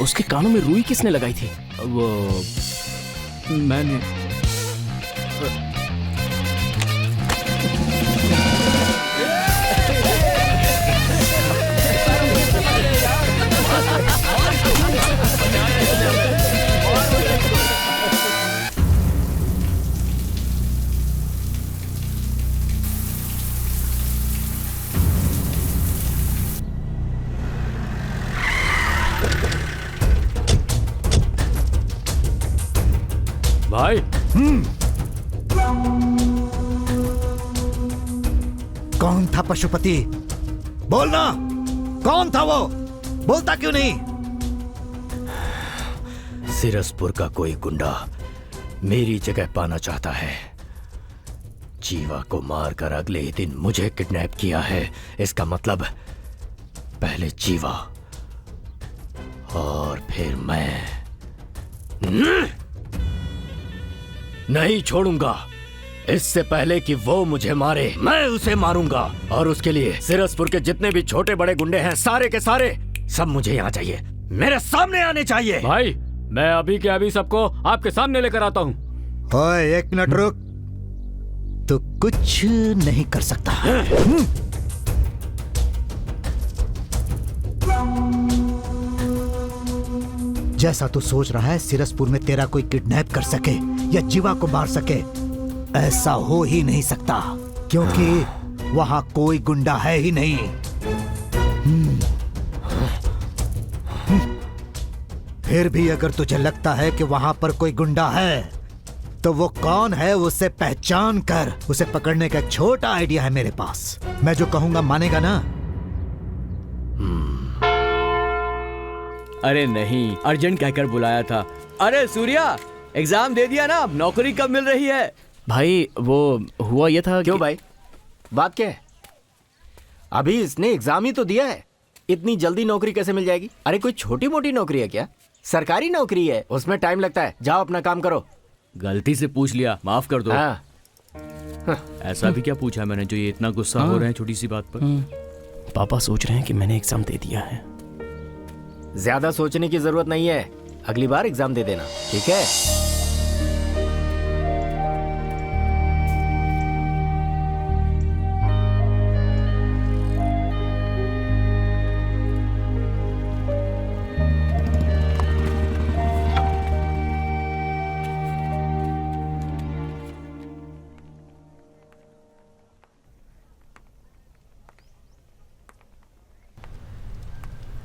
उसके कानों में रुई किसने लगाई थी? वो मैंने। भाई। कौन था पशुपति? बोलना, कौन था वो? बोलता क्यों नहीं? सिरसपुर का कोई गुंडा मेरी जगह पाना चाहता है। जीवा को मारकर अगले ही दिन मुझे किडनैप किया है। इसका मतलब पहले जीवा और फिर मैं। नहीं छोड़ूंगा। इससे पहले कि वो मुझे मारे, मैं उसे मारूंगा। और उसके लिए सिरसपुर के जितने भी छोटे बड़े गुंडे हैं, सारे के सारे सब मुझे यहाँ चाहिए, मेरे सामने आने चाहिए। भाई, मैं अभी के अभी सबको आपके सामने लेकर आता हूँ। ओए, एक मिनट रुक। तू कुछ नहीं कर सकता। जैसा तू सोच रहा है सिरसपुर में तेरा कोई किडनैप कर सके या जीवा को मार सके, ऐसा हो ही नहीं सकता, क्योंकि वहां कोई गुंडा है ही नहीं। फिर भी अगर तुझे लगता है कि वहां पर कोई गुंडा है, तो वो कौन है उसे पहचान कर उसे पकड़ने का एक छोटा आइडिया है मेरे पास। मैं जो कहूंगा मानेगा ना? अरे नहीं, अर्जेंट कहकर बुलाया था। अरे सूर्या, एग्जाम दे दिया ना, अब नौकरी कब मिल रही है? भाई वो हुआ ये था। क्यों भाई, बात क्या है? अभी इसने एग्जाम ही तो दिया है, इतनी जल्दी नौकरी कैसे मिल जाएगी? अरे कोई छोटी मोटी नौकरी है क्या? सरकारी नौकरी है, उसमें टाइम लगता है। जाओ अपना काम करो। गलती से पूछ लिया, माफ कर दो। ऐसा भी क्या पूछा मैंने जो ये इतना गुस्सा हो रहे हैं छोटी सी बात पर? पापा सोच रहे हैं कि मैंने एग्जाम दे दिया है। ज्यादा सोचने की जरूरत नहीं है, अगली बार एग्जाम दे देना, ठीक है?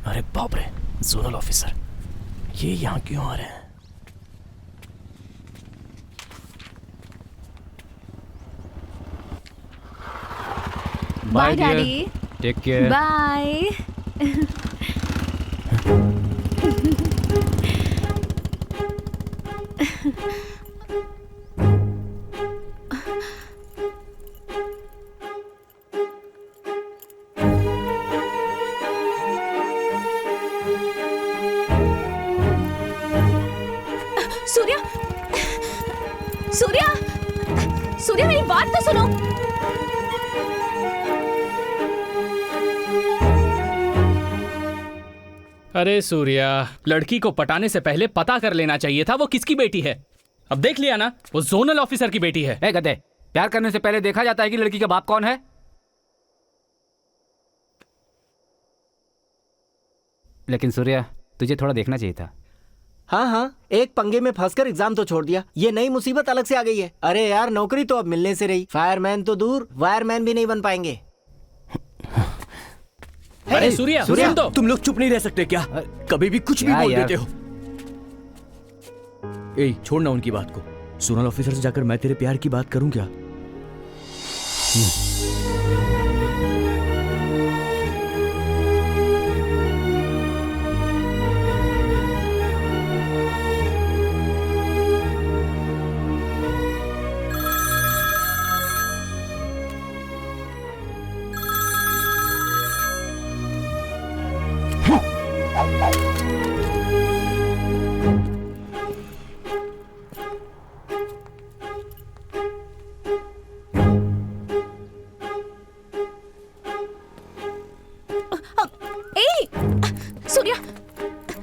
अरे बाप रे, जोनल ऑफिसर, ये यहाँ क्यों आ रहे हैं? Bye daddy. Take care. Bye. Surya, Surya, Surya, मेरी बात तो सुनो। अरे सूर्या, लड़की को पटाने से पहले पता कर लेना चाहिए था वो किसकी बेटी है। अब देख लिया ना, वो जोनल ऑफिसर की बेटी है। ए गधे, प्यार करने से पहले देखा जाता है कि लड़की का बाप कौन है। लेकिन सूर्या, तुझे थोड़ा देखना चाहिए था। हाँ हाँ, एक पंगे में फंसकर एग्जाम तो छोड़ दिया, ये नई मुसीबत अलग से आ गई है। अरे यार, नौकरी तो अब मिलने से रही, फायरमैन तो दूर, वायरमैन भी नहीं बन पाएंगे। अरे सूर्या, सुन तो। तुम लोग चुप नहीं रह सकते क्या? कभी भी कुछ भी बोल देते हो। ए, छोड़ना उनकी बात को। जोनल ऑफिसर से जाकर मैं तेरे प्यार की बात करूं क्या?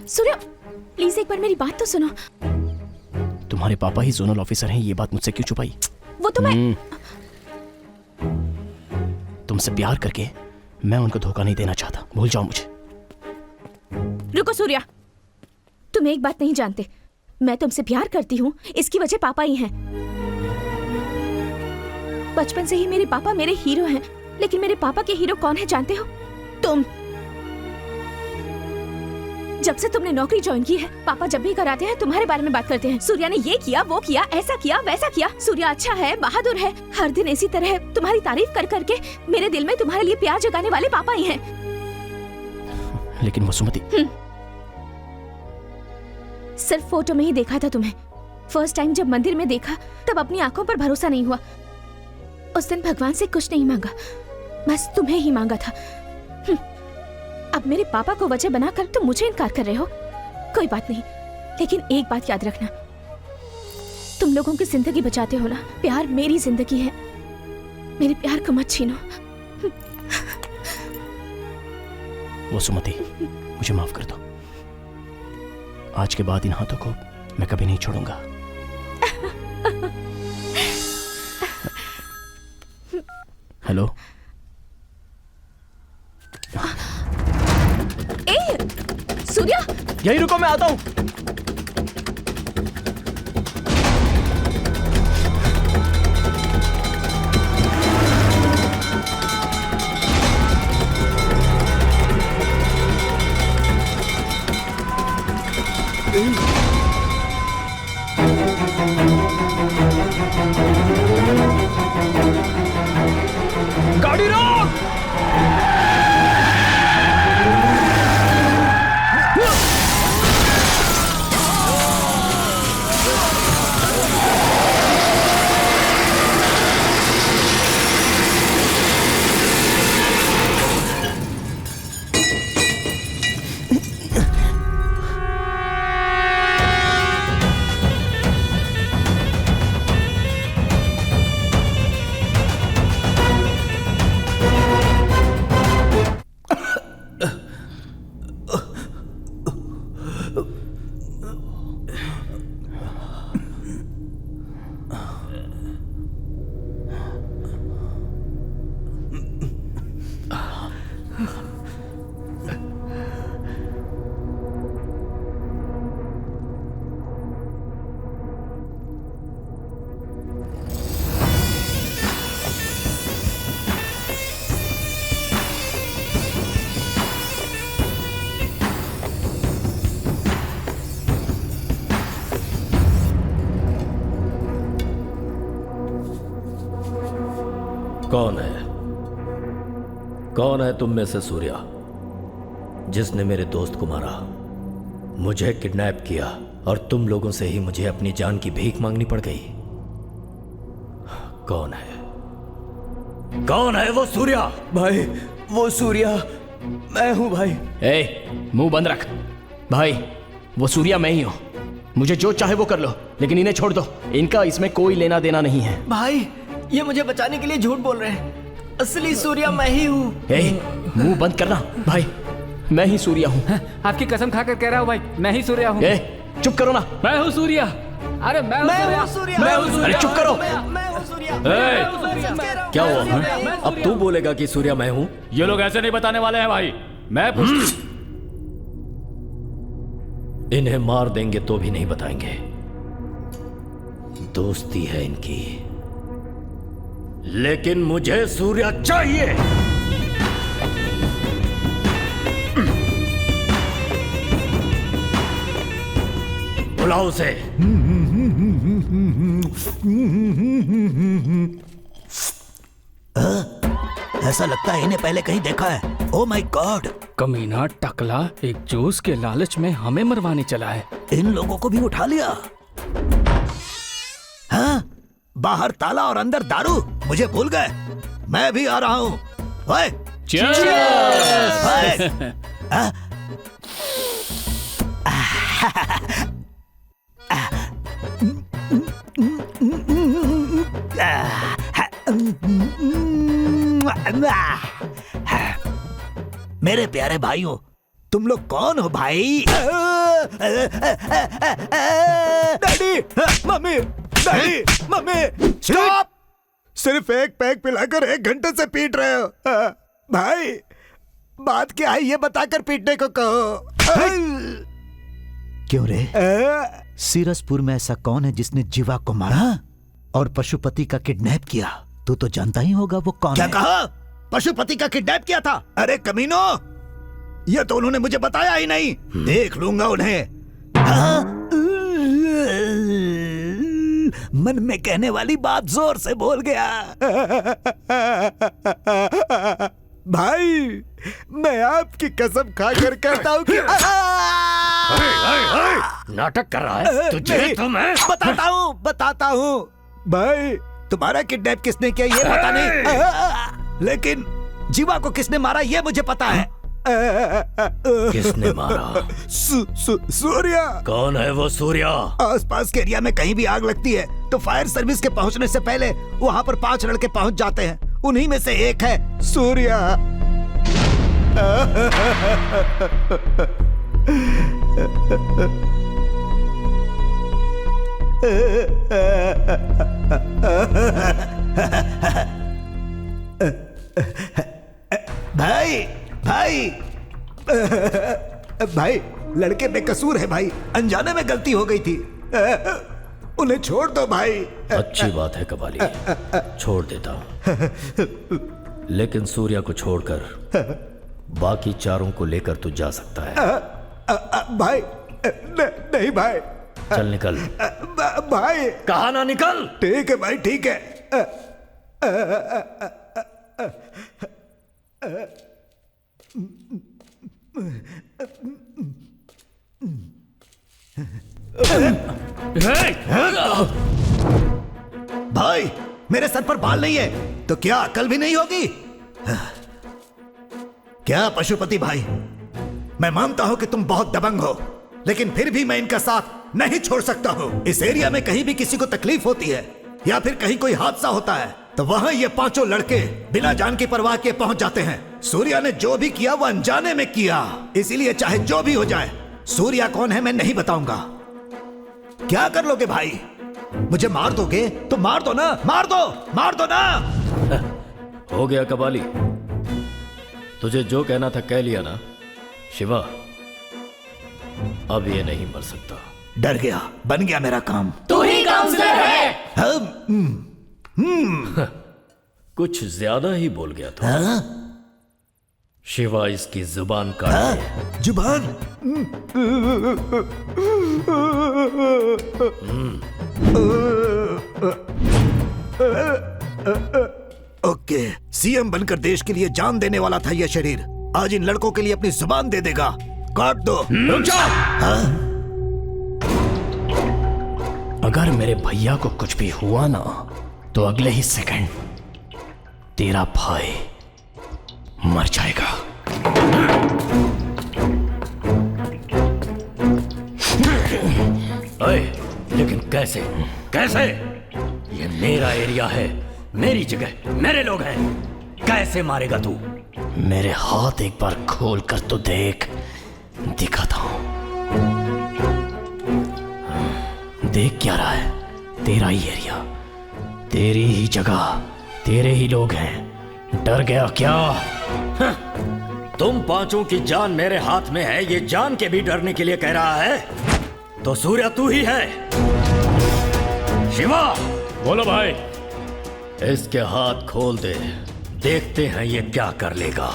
सूर्या, प्लीज एक बार मेरी बात तो सुनो। तुम्हारे पापा ही जोनल ऑफिसर हैं, ये बात मुझसे क्यों छुपाई? वो तो मैं तुमसे प्यार करके मैं उनको धोखा नहीं देना चाहता, भूल जाओ मुझे। रुको सूर्या, तुम एक बात नहीं जानते, मैं तुमसे प्यार करती हूँ इसकी वजह पापा ही हैं। बचपन से ही मेरे पापा मेरे हीरो हैं, लेकिन मेरे पापा के हीरो कौन है जानते हो? तुम। जब से तुमने नौकरी ज्वाइन की है, पापा जब भी कराते हैं तुम्हारे बारे में बात करते हैं। सूर्या ने ये किया, वो किया, ऐसा किया, वैसा किया। सूर्या अच्छा है, बहादुर है। हर दिन इसी तरह तुम्हारी तारीफ कर करके मेरे दिल में तुम्हारे लिए प्यार जगाने वाले पापा ही हैं। लेकिन वसुमती, सिर्फ फोटो में ही देखा था तुम्हें। फर्स्ट टाइम जब मंदिर में देखा तब अपनी आंखों पर भरोसा नहीं हुआ। उस दिन भगवान से कुछ नहीं मांगा, बस तुम्हें ही मांगा था। अब मेरे पापा को वजह बनाकर तुम मुझे इनकार कर रहे हो। कोई बात नहीं, लेकिन एक बात याद रखना, तुम लोगों की जिंदगी बचाते हो ना। प्यार मेरी जिंदगी है, मेरे प्यार को मत छीनो। वसुमती, मुझे माफ कर दो। आज के बाद इन हाथों को मैं कभी नहीं छोड़ूंगा। हेलो, सूर्या, यही रुको, मैं आता हूं। गाड़ी रोक! कौन है? कौन है तुम में से सूर्या जिसने मेरे दोस्त को मारा, मुझे किडनैप किया और तुम लोगों से ही मुझे अपनी जान की भीख मांगनी पड़ गई? कौन है? कौन है वो सूर्या? भाई, वो सूर्या मैं हूं भाई। मुंह बंद रख भाई, वो सूर्या मैं ही हूं। मुझे जो चाहे वो कर लो, लेकिन इन्हें छोड़ दो। इनका इसमें कोई लेना देना नहीं है। भाई, ये मुझे बचाने के लिए झूठ बोल रहे हैं। असली सूर्या मैं ही हूँ। मुंह बंद करना भाई, मैं ही सूर्या हूँ। आपकी कसम खाकर कह रहा हूँ भाई, मैं ही सूर्या हूँ। चुप करो ना। मैं हूँ सूर्या। अरे मैं हूँ सूर्या। मैं हूँ सूर्या। अरे चुप करो। क्या हुआ? अब तू बोलेगा कि सूर्या मैं हूँ? ये लोग ऐसे नहीं बताने वाले हैं भाई। मैं इन्हें मार देंगे तो भी नहीं बताएंगे। दोस्ती है इनकी, लेकिन मुझे सूर्या चाहिए। बुलाओ उसे। ऐसा लगता है इन्हें पहले कहीं देखा है। Oh my God. कमीना टकला एक जूस के लालच में हमें मरवाने चला है। इन लोगों को भी उठा लिया। हाँ? बाहर ताला और अंदर दारू। मुझे भूल गए। मैं भी आ रहा हूँ। ओए, मेरे प्यारे भाइयों, तुम लोग कौन हो भाई? Daddy, mummy, daddy, mummy, stop! सिर्फ एक पैक पिलाकर 1 घंटे से पीट रहे हो। भाई, बात क्या है ये बताकर पीटने को कहो। क्यों रे? सीरसपुर में ऐसा कौन है जिसने जीवा को मारा और पशुपति का किडनैप किया? तू तो जानता ही होगा वो कौन है। क्या कहा? पशुपति का किडनैप किया था? अरे कमीनो, ये तो उन्होंने मुझे बताया ही नहीं। देख लूंगा उन्हें। मन में कहने वाली बात जोर से बोल गया। भाई, मैं आपकी कसम खाकर कहता हूँ कि नाटक कर रहा है तुझे तो मैं बताता हूँ। भाई, तुम्हारा किडनैप किसने किया ये पता नहीं, लेकिन जीवा को किसने मारा ये मुझे पता है। किसने मारा? सूर्या। कौन है वो सूर्या? आसपास के एरिया में कहीं भी आग लगती है तो फायर सर्विस के पहुंचने से पहले वहां पर 5 लड़के पहुंच जाते हैं। उन्हीं में से एक है सूर्या। भाई, भाई, भाई, लड़के बेकसूर है भाई। अनजाने में गलती हो गई थी। उन्हें छोड़ दो भाई। अच्छी बात है कबाली, छोड़ देता हूँ। लेकिन सूर्या को छोड़कर बाकी चारों को लेकर तू जा सकता है। भाई, नहीं भाई। चल निकल। भाई, कहा ना निकल। ठीक है भाई, ठीक है। भाई, मेरे सर पर बाल नहीं है तो क्या अकल भी नहीं होगी? क्या पशुपति भाई, मैं मानता हूं कि तुम बहुत दबंग हो, लेकिन फिर भी मैं इनका साथ नहीं छोड़ सकता हूं। इस एरिया में कहीं भी किसी को तकलीफ होती है या फिर कहीं कोई हादसा होता है तो वहां ये 5 लड़के बिना जान की परवाह के पहुंच जाते हैं। सूर्या ने जो भी किया वो अनजाने में किया, इसीलिए चाहे जो भी हो जाए, सूर्या कौन है मैं नहीं बताऊंगा। क्या कर लोगे भाई? मुझे मार दोगे तो मार दो ना, मार दो ना। हो गया कबाली, तुझे जो कहना था कह लिया ना। शिवा, अब ये नहीं मर सकता। डर गया, बन गया मेरा काम। तू ही काउंसलर है। कुछ ज्यादा ही बोल गया था। शिवा, इसकी जुबान काट दे। जुबान? ओके, सीएम बनकर देश के लिए जान देने वाला था यह शरीर, आज इन लड़कों के लिए अपनी जुबान दे देगा। काट दो। रुक जाओ। अगर मेरे भैया को कुछ भी हुआ ना तो अगले ही सेकंड तेरा भाई मर जाएगा। अरे, लेकिन कैसे? कैसे? ये मेरा एरिया है, मेरी जगह, मेरे लोग हैं। कैसे मारेगा तू? मेरे हाथ एक बार खोल कर तो देख, दिखाता हूं। देख क्या रहा है, तेरा ही एरिया, तेरी ही जगह, तेरे ही लोग हैं। डर गया क्या? तुम पांचों की जान मेरे हाथ में है, ये जान के भी डरने के लिए कह रहा है? तो सूर्या तू ही है। शिवा, बोलो भाई। इसके हाथ खोल दे, देखते हैं ये क्या कर लेगा।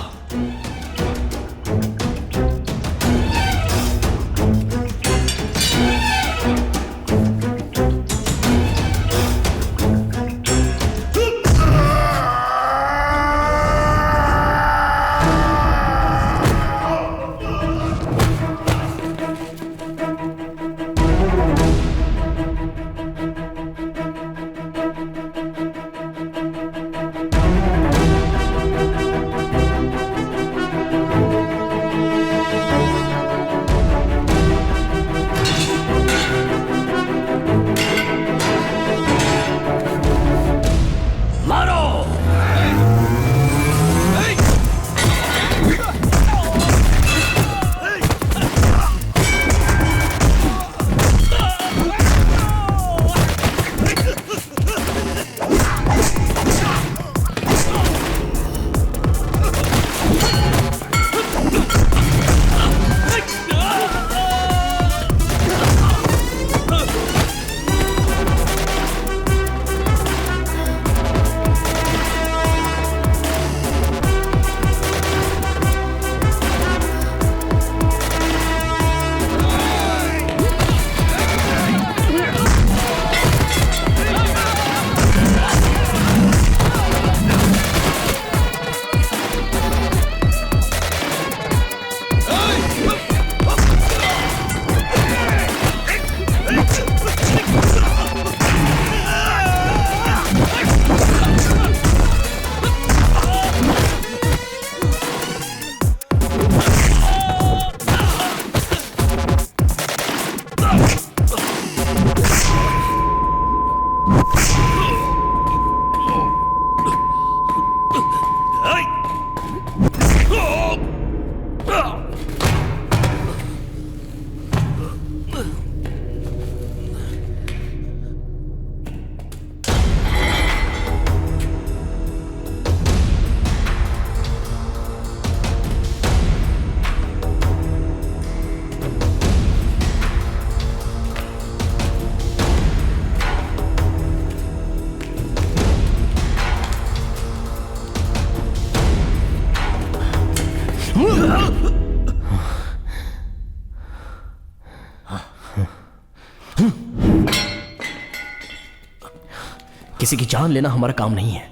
किसी की जान लेना हमारा काम नहीं है,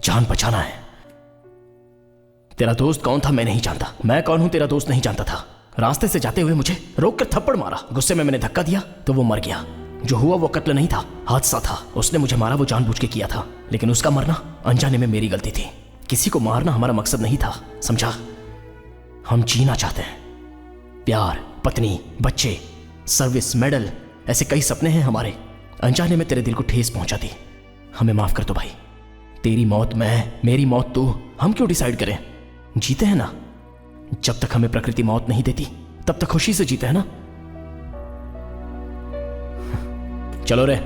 जान बचाना है। तेरा दोस्त कौन था मैं नहीं जानता, मैं कौन हूं तेरा दोस्त नहीं जानता था। रास्ते से जाते हुए मुझे रोक कर थप्पड़ मारा, गुस्से में मैंने धक्का दिया तो वो मर गया। जो हुआ वो कत्ल नहीं था, हादसा था। उसने मुझे मारा, वो जानबूझ के किया था, लेकिन उसका मरना अनजाने में मेरी गलती थी। किसी को मारना हमारा मकसद नहीं था, समझा? हम जीना चाहते हैं, प्यार, पत्नी, बच्चे, सर्विस, मेडल, ऐसे कई सपने हैं हमारे। अनजाने में तेरे दिल को ठेस पहुंचा दी, हमें माफ कर दो भाई। तेरी मौत मैं, मेरी मौत तू, हम क्यों डिसाइड करें? जीते हैं ना, जब तक हमें प्रकृति मौत नहीं देती तब तक खुशी से जीते हैं ना। चलो रे।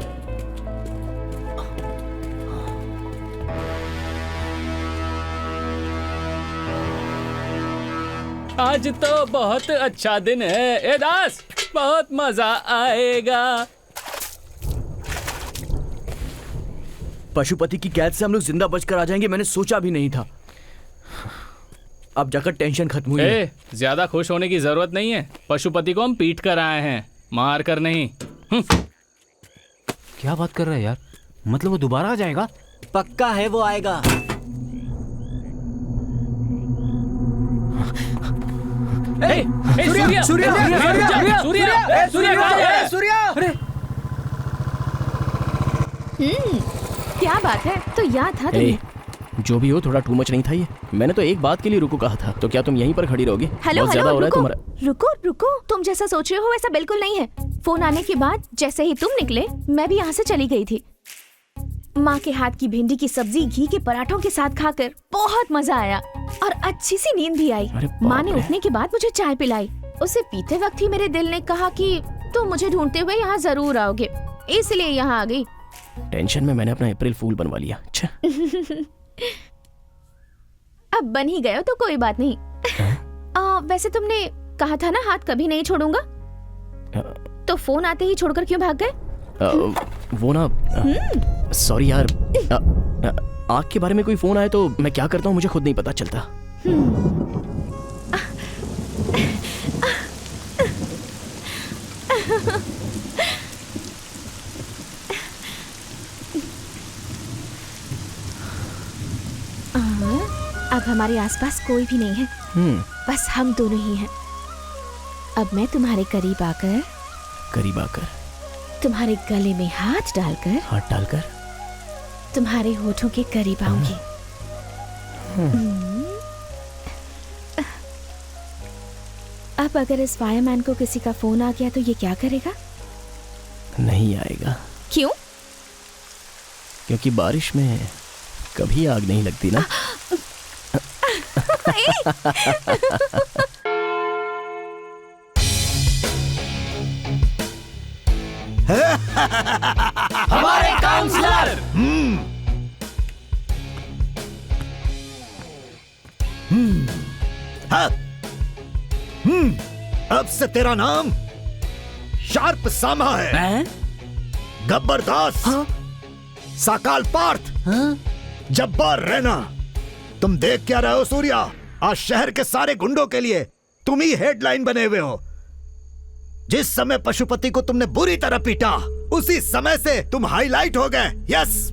आज तो बहुत अच्छा दिन है ए दास, बहुत मजा आएगा। पशुपति की कैद से हम लोग जिंदा बचकर आ जाएंगे, मैंने सोचा भी नहीं था। अब जाकर टेंशन खत्म हुई है। ज्यादा खुश होने की जरूरत नहीं है, पशुपति को हम पीट कर आए हैं, मार कर नहीं। क्या बात कर रहा है यार, मतलब वो दोबारा आ जाएगा? पक्का है वो आएगा। सूर्या, सूर्या, सूर्या, सूर्या, सूर्या! क्या बात है, तो याद था तुम्हें। जो भी हो, थोड़ा टू मच नहीं था ये? मैंने तो एक बात के लिए रुको कहा था, तो क्या तुम यहीं पर खड़ी रहोगी? हेलो ज्यादा हो रहा है रुको, तुम्हारा। रुको रुको, तुम जैसा सोच रहे हो वैसा बिल्कुल नहीं है। फोन आने के बाद जैसे ही तुम निकले मैं भी यहाँ से चली गई थी। माँ के हाथ की भिंडी की सब्जी घी के पराठों के साथ खाकर बहुत मजा आया और अच्छी सी नींद भी आई। माँ ने उठने के बाद मुझे चाय पिलाई। उसे पीते वक्त ही मेरे दिल ने कहा कि तुम मुझे ढूंढते हुए यहाँ जरूर आओगे, इसलिए यहाँ आ गई। टेंशन में मैंने अपना अप्रैल फूल बनवा लिया। अच्छा। अब बन ही गए हो तो कोई बात नहीं। वैसे तुमने कहा था ना हाथ कभी नहीं छोड़ूंगा, तो फोन आते ही छोड़कर क्यों भाग गए? वो ना, सॉरी यार, आग के बारे में कोई फोन आए तो मैं क्या करता हूँ मुझे खुद नहीं पता चलता। अब हमारे आसपास कोई भी नहीं है, बस हम दोनों ही हैं। अब मैं तुम्हारे करीब आकर तुम्हारे गले में हाथ डालकर तुम्हारे होठों के करीब आऊंगी। अब अगर इस फायरमैन को किसी का फोन आ गया तो ये क्या करेगा? नहीं आएगा। क्यों? क्योंकि बारिश में कभी आग नहीं लगती ना। हमारे काउंसलर। हाँ। अब से तेरा नाम शार्प सामा है, गब्बर दास, साकाल पार्थ, जब्बार रैना। तुम देख क्या रहे हो सूर्या? आज शहर के सारे गुंडों के लिए तुम ही हेडलाइन बने हुए हो। जिस समय पशुपति को तुमने बुरी तरह पीटा, उसी समय से तुम हाईलाइट हो गए। यस।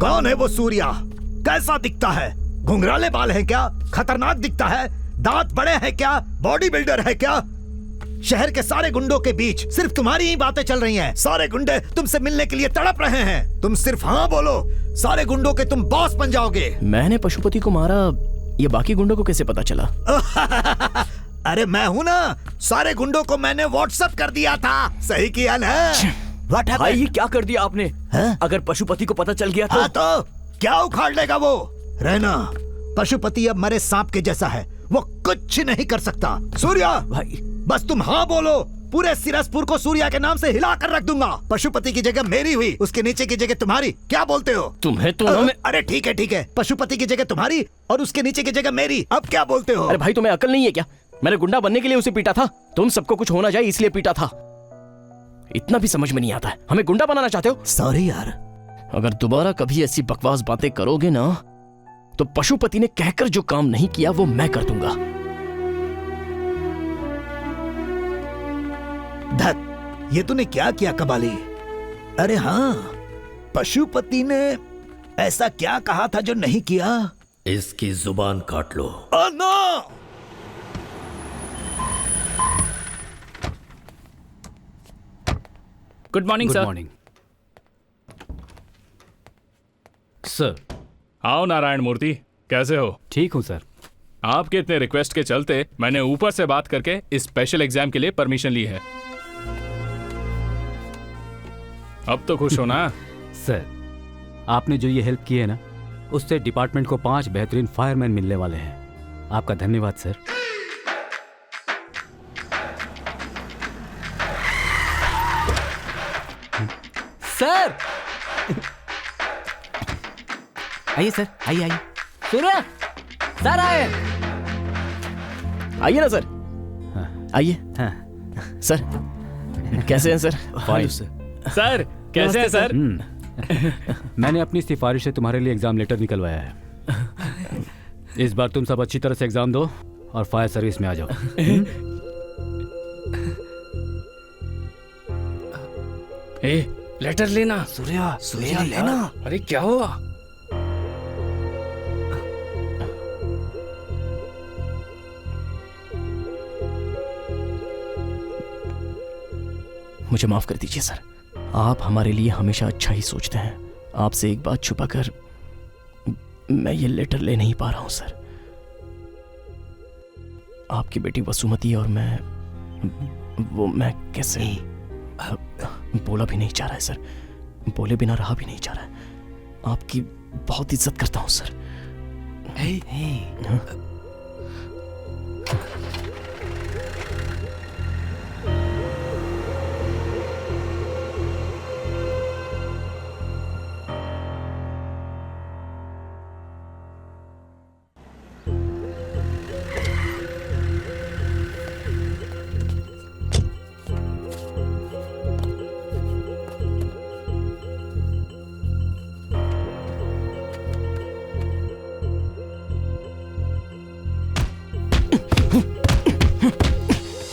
कौन है वो सूर्या? कैसा दिखता है? घुंघराले बाल हैं क्या? खतरनाक दिखता है? दांत बड़े हैं क्या? बॉडी बिल्डर है क्या? शहर के सारे गुंडों के बीच सिर्फ तुम्हारी ही बातें चल रही हैं। सारे गुंडे तुमसे मिलने के लिए तड़प रहे हैं। तुम सिर्फ हाँ बोलो, सारे गुंडों के तुम बॉस बन जाओगे। मैंने पशुपति को मारा, ये बाकी गुंडों को कैसे पता चला? अरे मैं हूं ना, सारे गुंडों को मैंने व्हाट्सएप कर दिया था। सही किया ना? भाई ये क्या कर दिया आपने? अगर पशुपति को पता चल गया तो? हाँ तो क्या उखाड़ लेगा वो? रहना, पशुपति अब मरे सांप के जैसा है, वो कुछ नहीं कर सकता। सूर्या भाई बस तुम हाँ बोलो, पूरे सिरसपुर को सूर्या के नाम से हिला कर रख दूंगा। पशुपति की जगह मेरी हुई, उसके नीचे की जगह तुम्हारी। क्या बोलते हो? तुम्हें तो अरे ठीक है, पशुपति की जगह तुम्हारी और उसके नीचे की जगह मेरी। अब क्या बोलते हो? अरे भाई तुम्हें अकल नहीं है क्या? मैंने गुंडा बनने के लिए उसे पीटा था, तुम सबको कुछ होना जाए इसलिए पीटा था। इतना भी समझ में नहीं आता है, हमें गुंडा बनाना चाहते हो? सॉरी यार। अगर दोबारा कभी ऐसी बकवास बातें करोगे ना, तो पशुपति ने कहकर जो काम नहीं किया वो मैं कर दूंगा। धत, ये तूने क्या किया कबाली? अरे हाँ, पशुपति ने ऐसा क्या कहा था जो नहीं किया? इसकी जुबान काट लो। No! Good morning sir. Good morning sir. आओ नारायण मूर्ति, कैसे हो? ठीक हूँ सर। आपके इतने रिक्वेस्ट के चलते मैंने ऊपर से बात करके इस स्पेशल एग्जाम के लिए परमिशन ली है। अब तो खुश हो ना? सर, आपने जो ये हेल्प की है ना, उससे डिपार्टमेंट को 5 बेहतरीन फायरमैन मिलने वाले हैं। आपका धन्यवाद सर। सर आइए सर, आइए। सूर्या सर आए। आइए ना सर, आइए। सर कैसे हैं सर? फाइन सर कैसे हैं सर? मैंने अपनी सिफारिश से तुम्हारे लिए एग्जाम लेटर निकलवाया है। इस बार तुम सब अच्छी तरह से एग्जाम दो और फायर सर्विस में आ जाओ। लेटर लेना। सूर्या लेना। अरे क्या हुआ? मुझे माफ कर दीजिए सर, आप हमारे लिए हमेशा अच्छा ही सोचते हैं। आपसे एक बात छुपाकर मैं ये लेटर ले नहीं पा रहा हूं सर। आपकी बेटी वसुमती और मैं कैसे बोला भी नहीं चाह रहा है सर, बोले बिना रहा भी नहीं चाह रहा है। आपकी बहुत इज्जत करता हूँ सर।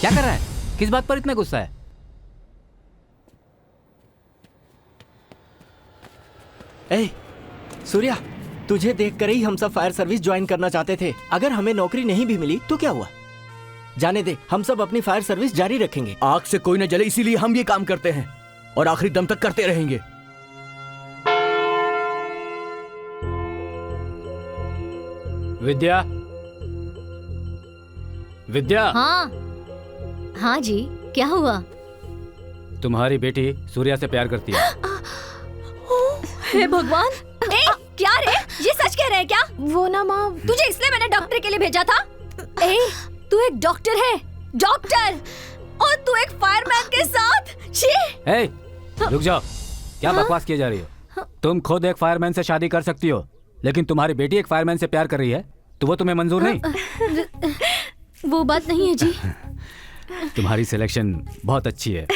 क्या कर रहा है? किस बात पर इतना गुस्सा है? ए, सूर्या, तुझे देखकर ही हम सब फायर सर्विस ज्वाइन करना चाहते थे। अगर हमें नौकरी नहीं भी मिली तो क्या हुआ? जाने दे, हम सब अपनी फायर सर्विस जारी रखेंगे। आग से कोई न जले, इसीलिए हम ये काम करते हैं और आखिरी दम तक करते रहेंगे। विद्या, विद्या। हाँ हाँ जी, क्या हुआ? तुम्हारी बेटी सूर्या से प्यार करती है। हे भगवान! ए, क्या रे? ये सच कह रहे हैं क्या? वो ना माँ, तुझे इसलिए मैंने डॉक्टर के लिए भेजा था। ए, तू एक डॉक्टर है, डॉक्टर, और तू एक फायरमैन के साथ। छी! ए, रुक जाओ, क्या बकवास किए जा रही हो? तुम खुद एक फायरमैन से शादी कर सकती हो, लेकिन तुम्हारी बेटी एक फायरमैन से प्यार कर रही है तो वो तुम्हें मंजूर नहीं? वो बात नहीं है जी। तुम्हारी सिलेक्शन बहुत अच्छी है।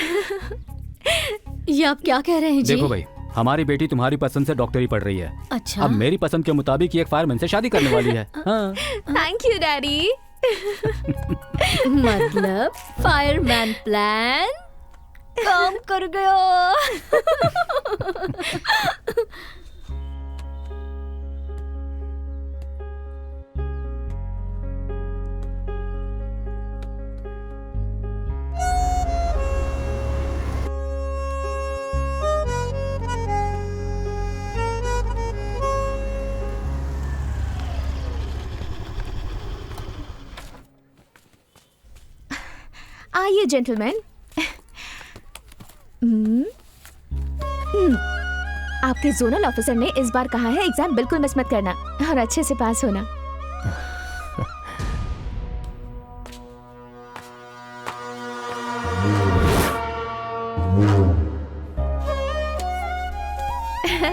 ये आप क्या कह रहे हैं जी? देखो भाई, हमारी बेटी तुम्हारी पसंद से डॉक्टरी पढ़ रही है। अच्छा। अब मेरी पसंद के मुताबिक एक फायरमैन से शादी करने वाली है। हाँ। Thank you daddy. मतलब फायरमैन प्लान काम कर गया। आइए जेंटलमैन। आपके जोनल ऑफिसर ने इस बार कहा है एग्जाम बिल्कुल मिस मत करना और अच्छे से पास होना।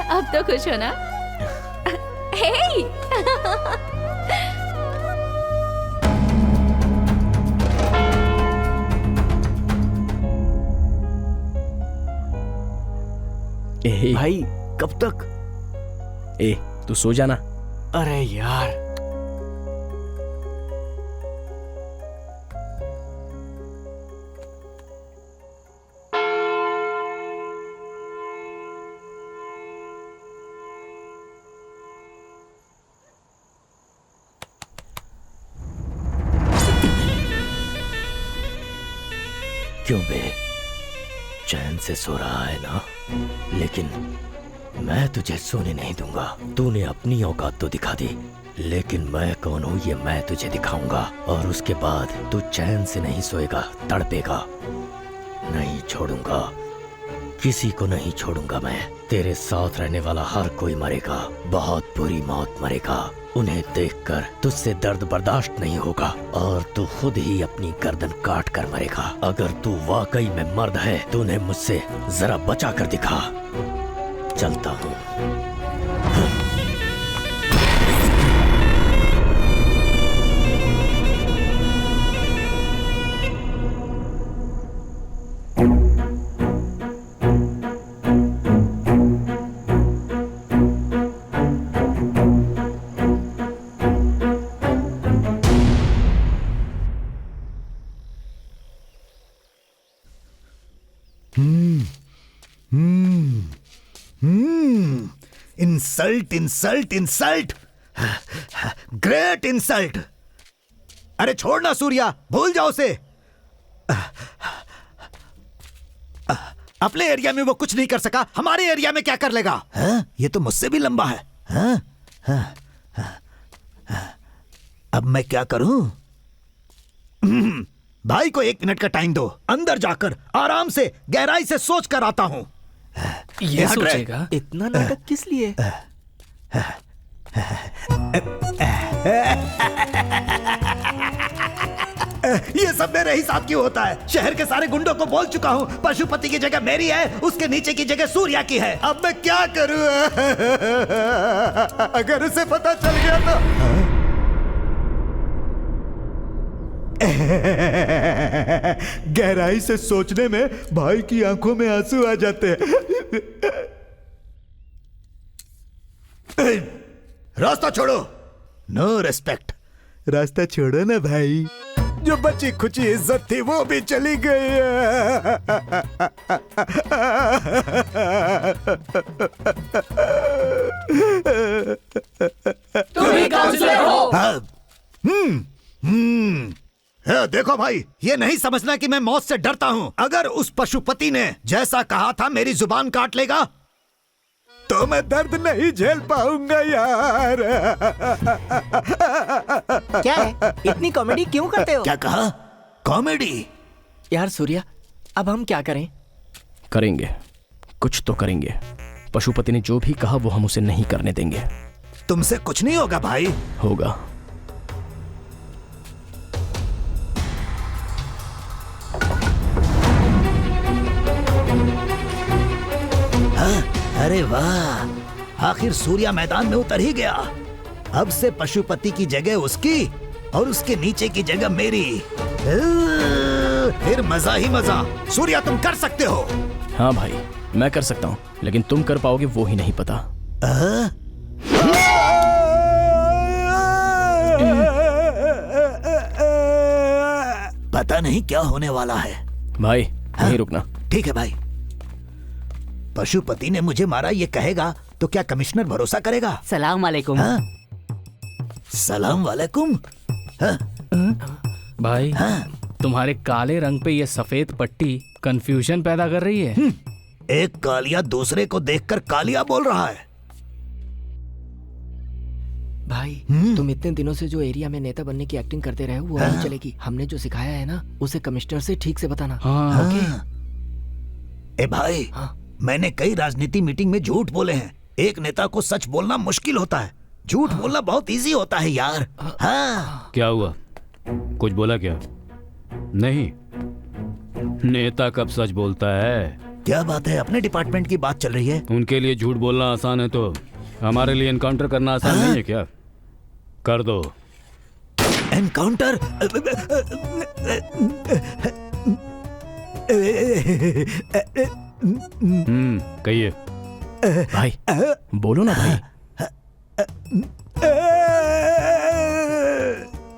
अब तो खुश हो ना? हे! भाई कब तक? ए, तू सो जाना। अरे यार, क्यों बे, चैन से सो रहा है ना? लेकिन मैं तुझे सोने नहीं दूंगा। तूने अपनी औकात तो दिखा दी, लेकिन मैं कौन हूँ ये मैं तुझे दिखाऊंगा। और उसके बाद तू चैन से नहीं सोएगा, तड़पेगा। नहीं छोड़ूंगा, किसी को नहीं छोड़ूंगा मैं। तेरे साथ रहने वाला हर कोई मरेगा, बहुत बुरी मौत मरेगा। उन्हें देखकर तुझसे दर्द बर्दाश्त नहीं होगा और तू खुद ही अपनी गर्दन काट कर मरेगा। अगर तू वाकई में मर्द है तो उन्हें मुझसे जरा बचा कर दिखा। चलता हूँ। Insult insult insult, great insult. अरे छोड़ना सूर्या, भूल जाओ उसे। अपने एरिया में वो कुछ नहीं कर सका, हमारे एरिया में क्या कर लेगा? ये तो मुझसे भी लंबा है। अब मैं क्या करूं? भाई को 1 मिनट का टाइम दो, अंदर जाकर आराम से गहराई से सोच कर आता हूं। ये सोचेगा। इतना नाटक किस लिए? ये सब मेरे ही साथ क्यों होता है? शहर के सारे गुंडों को बोल चुका हूँ, पशुपति की जगह मेरी है, उसके नीचे की जगह सूर्या की है। अब मैं क्या करूँ? अगर उसे पता चल गया तो। गहराई से सोचने में भाई की आंखों में आंसू आ जाते हैं। रास्ता छोड़ो। No respect. रास्ता छोड़ो ना भाई। जो बची खुची इज्जत थी वो भी चली गई है। तुम ही काउंसलर हो। देखो भाई, ये नहीं समझना कि मैं मौत से डरता हूँ। अगर उस पशुपति ने जैसा कहा था मेरी जुबान काट लेगा तो मैं दर्द नहीं झेल पाऊंगा यार। क्या है? इतनी कॉमेडी क्यों करते हो? क्या कहा? कॉमेडी? यार सूर्या, अब हम क्या करें? करेंगे, कुछ तो करेंगे। पशुपति ने जो भी कहा वो हम उसे नहीं करने देंगे। तुमसे कुछ नहीं होगा भाई। होगा। अरे वाह, आखिर सूर्या मैदान में उतर ही गया। अब से पशुपति की जगह उसकी और उसके नीचे की जगह मेरी। फिर मजा ही मजा। सूर्या, तुम कर सकते हो। हाँ भाई, मैं कर सकता हूँ, लेकिन तुम कर पाओगे वो ही नहीं पता। पता नहीं क्या होने वाला है भाई। नहीं रुकना। ठीक है भाई। पशुपति ने मुझे मारा ये कहेगा तो क्या कमिश्नर भरोसा करेगा? सलाम वालेकुम। सलाम वालेकुम। भाई, तुम्हारे काले रंग पे ये सफेद पट्टी कंफ्यूजन पैदा कर रही है। एक कालिया दूसरे को देखकर कालिया बोल रहा है। भाई, तुम इतने दिनों से जो एरिया में नेता बनने की एक्टिंग करते रहे हो वो नहीं चलेगी। हमने जो सिखाया है ना उसे कमिश्नर से ठीक से बताना। हाँ। ओके। ए भाई, मैंने कई राजनीति मीटिंग में झूठ बोले हैं। एक नेता को सच बोलना मुश्किल होता है, झूठ बोलना बहुत इजी होता है यार। हाँ। क्या हुआ? कुछ बोला क्या? नहीं, नेता कब सच बोलता है? क्या बात है, अपने डिपार्टमेंट की बात चल रही है। उनके लिए झूठ बोलना आसान है तो हमारे लिए एनकाउंटर करना आसान नहीं है क्या? कर दो। एनकाउंटर? कहिए भाई। बोलो ना भाई।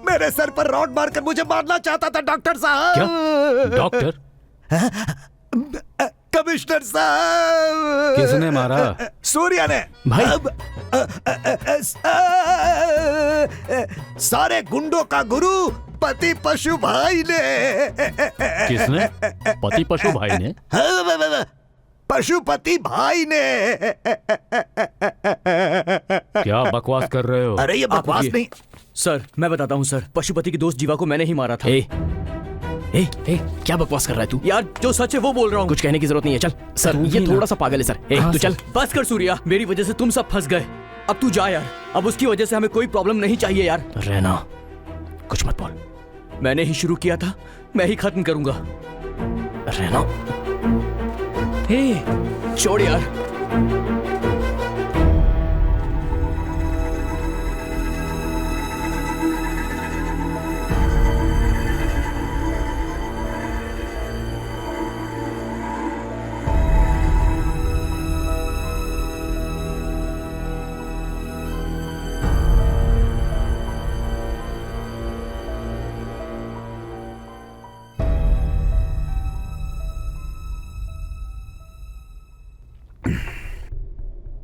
मेरे सर पर रॉड मारकर मुझे मारना चाहता था डॉक्टर साहब। क्या? डॉक्टर? कमिश्नर साहब। किसने मारा? सूर्या ने। भाई, सारे गुंडों का गुरु पति पशु भाई ने। किसने? पति पशु भाई ने? पशुपति भाई ने। क्या बकवास कर रहे हो? अरे ये बकवास नहीं। सर, मैं बताता हूँ सर, पशुपति के दोस्त जीवा को मैंने ही मारा था। ए, क्या बकवास कर रहा है तू? यार जो सच है वो बोल रहा हूँ। कुछ कहने की जरूरत नहीं है, चल। सर, ये थोड़ा सा पागल है सर। तू चल। बस कर सूर्या, मेरी वजह से तुम सब फंस गए। अब तू जा यार, अब उसकी वजह से हमें कोई प्रॉब्लम नहीं चाहिए यार। रहना, कुछ मत बोल। मैंने ही शुरू किया था, मैं ही खत्म करूंगा। रहना। छोड़ यार।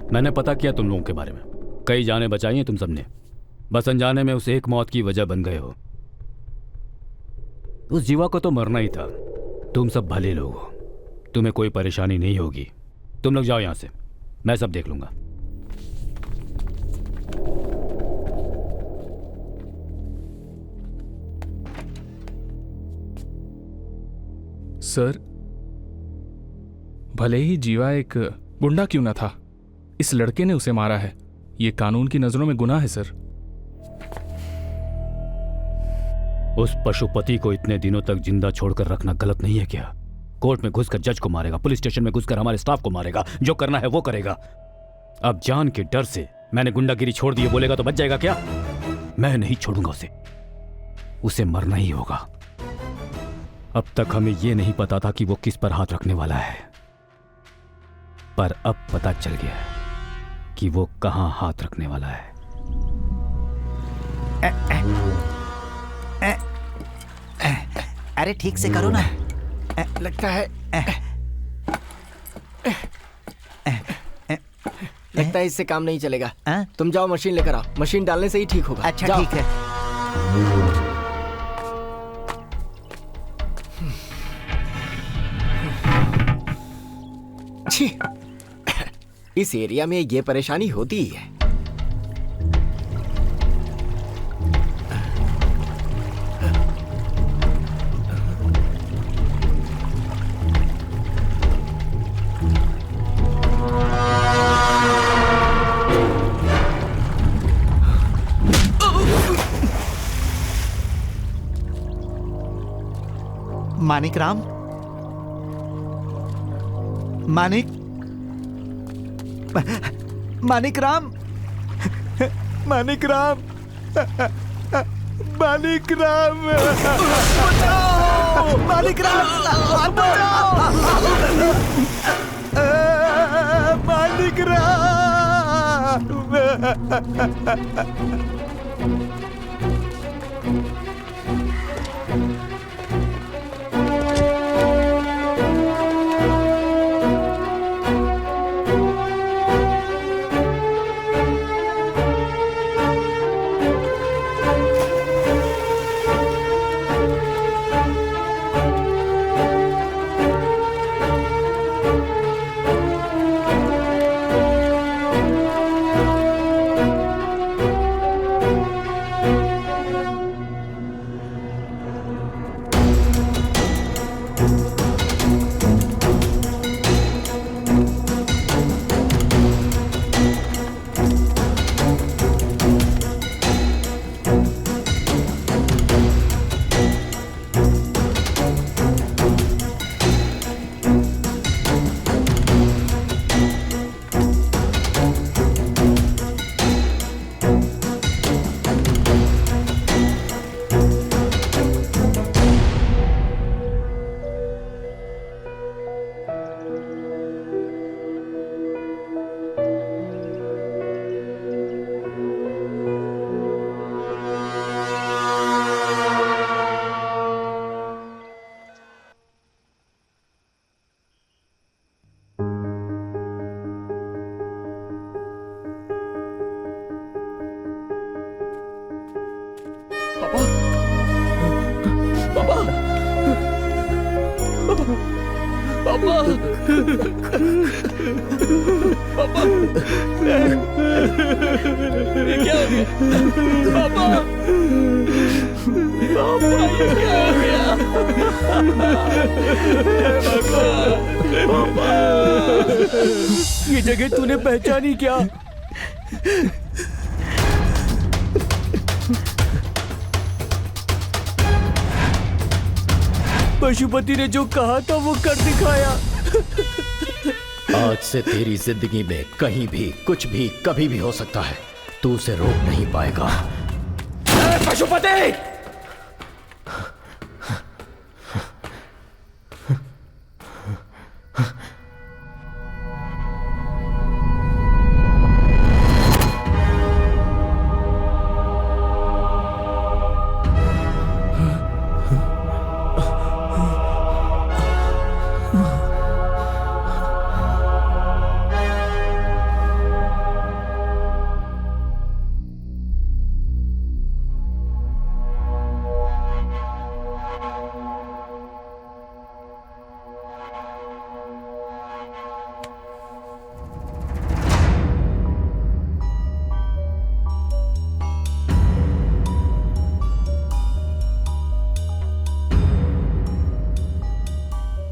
मैंने पता किया तुम लोगों के बारे में, कई जानें बचाई हैं तुम सबने, बस अनजाने में उस एक मौत की वजह बन गए हो। उस जीवा को तो मरना ही था। तुम सब भले लोग हो, तुम्हें कोई परेशानी नहीं होगी। तुम लोग जाओ यहां से, मैं सब देख लूंगा। सर, भले ही जीवा एक गुंडा क्यों ना था, इस लड़के ने उसे मारा है। ये कानून की नजरों में गुनाह है सर। उस पशुपति को इतने दिनों तक जिंदा छोड़कर रखना गलत नहीं है क्या? कोर्ट में घुसकर जज को मारेगा, पुलिस स्टेशन में घुसकर हमारे स्टाफ को मारेगा, जो करना है वो करेगा। अब जान के डर से मैंने गुंडागिरी छोड़ दी बोलेगा तो बच जाएगा क्या? मैं नहीं छोड़ूंगा उसे मरना ही होगा। अब तक हमें यह नहीं पता था कि वो किस पर हाथ रखने वाला है, पर अब पता चल गया कि वो कहां हाथ रखने वाला है। अरे ठीक से करो ना। लगता है इससे काम नहीं चलेगा। तुम जाओ मशीन लेकर आओ, मशीन डालने से ही ठीक होगा। अच्छा ठीक है। इस एरिया में ये परेशानी होती ही है। मानिक राम, मानिक राम, मानिक राम, मानिक राम, बचाओ! मानिक राम, बचाओ! मानिक राम! पापा, पापा, ये क्या हो गया? पापा, पापा, ये क्या हो गया? पापा, ये जगह तूने पहचानी क्या? पशुपति ने जो कहा था वो कर दिखाया। आज से तेरी जिंदगी में कहीं भी कुछ भी कभी भी हो सकता है, तू उसे रोक नहीं पाएगा। पशुपति!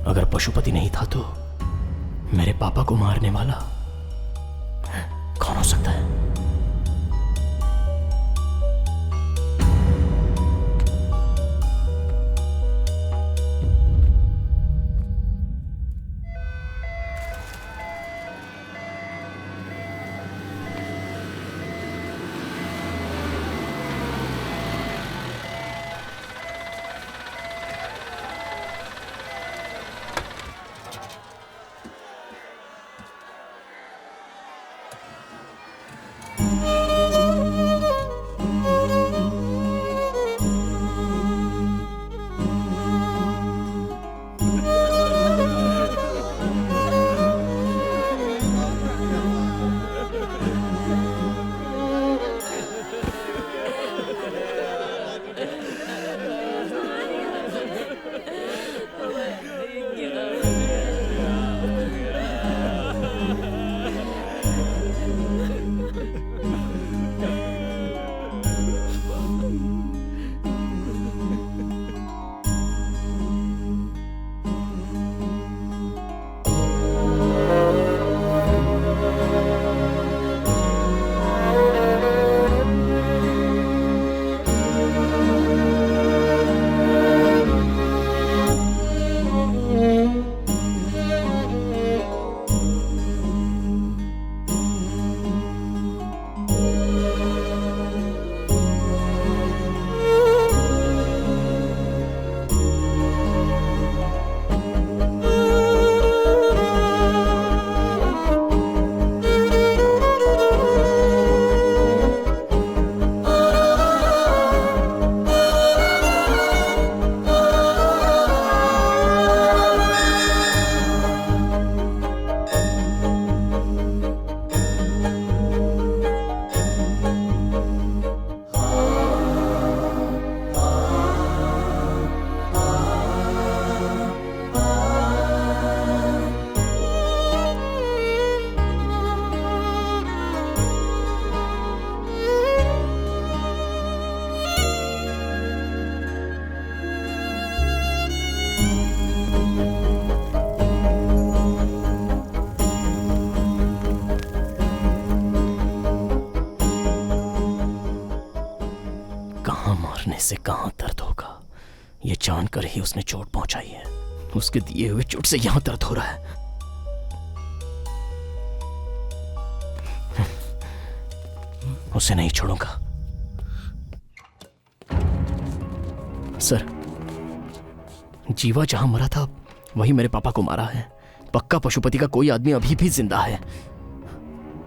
अगर पशुपति नहीं था तो मेरे पापा को मारने वाला कौन हो सकता है? से कहां दर्द होगा ये जानकर ही उसने चोट पहुंचाई है। उसके दिए हुए चोट से यहां दर्द हो रहा है। उसे नहीं छोड़ूंगा। सर, जीवा जहां मरा था वही मेरे पापा को मारा है। पक्का पशुपति का कोई आदमी अभी भी जिंदा है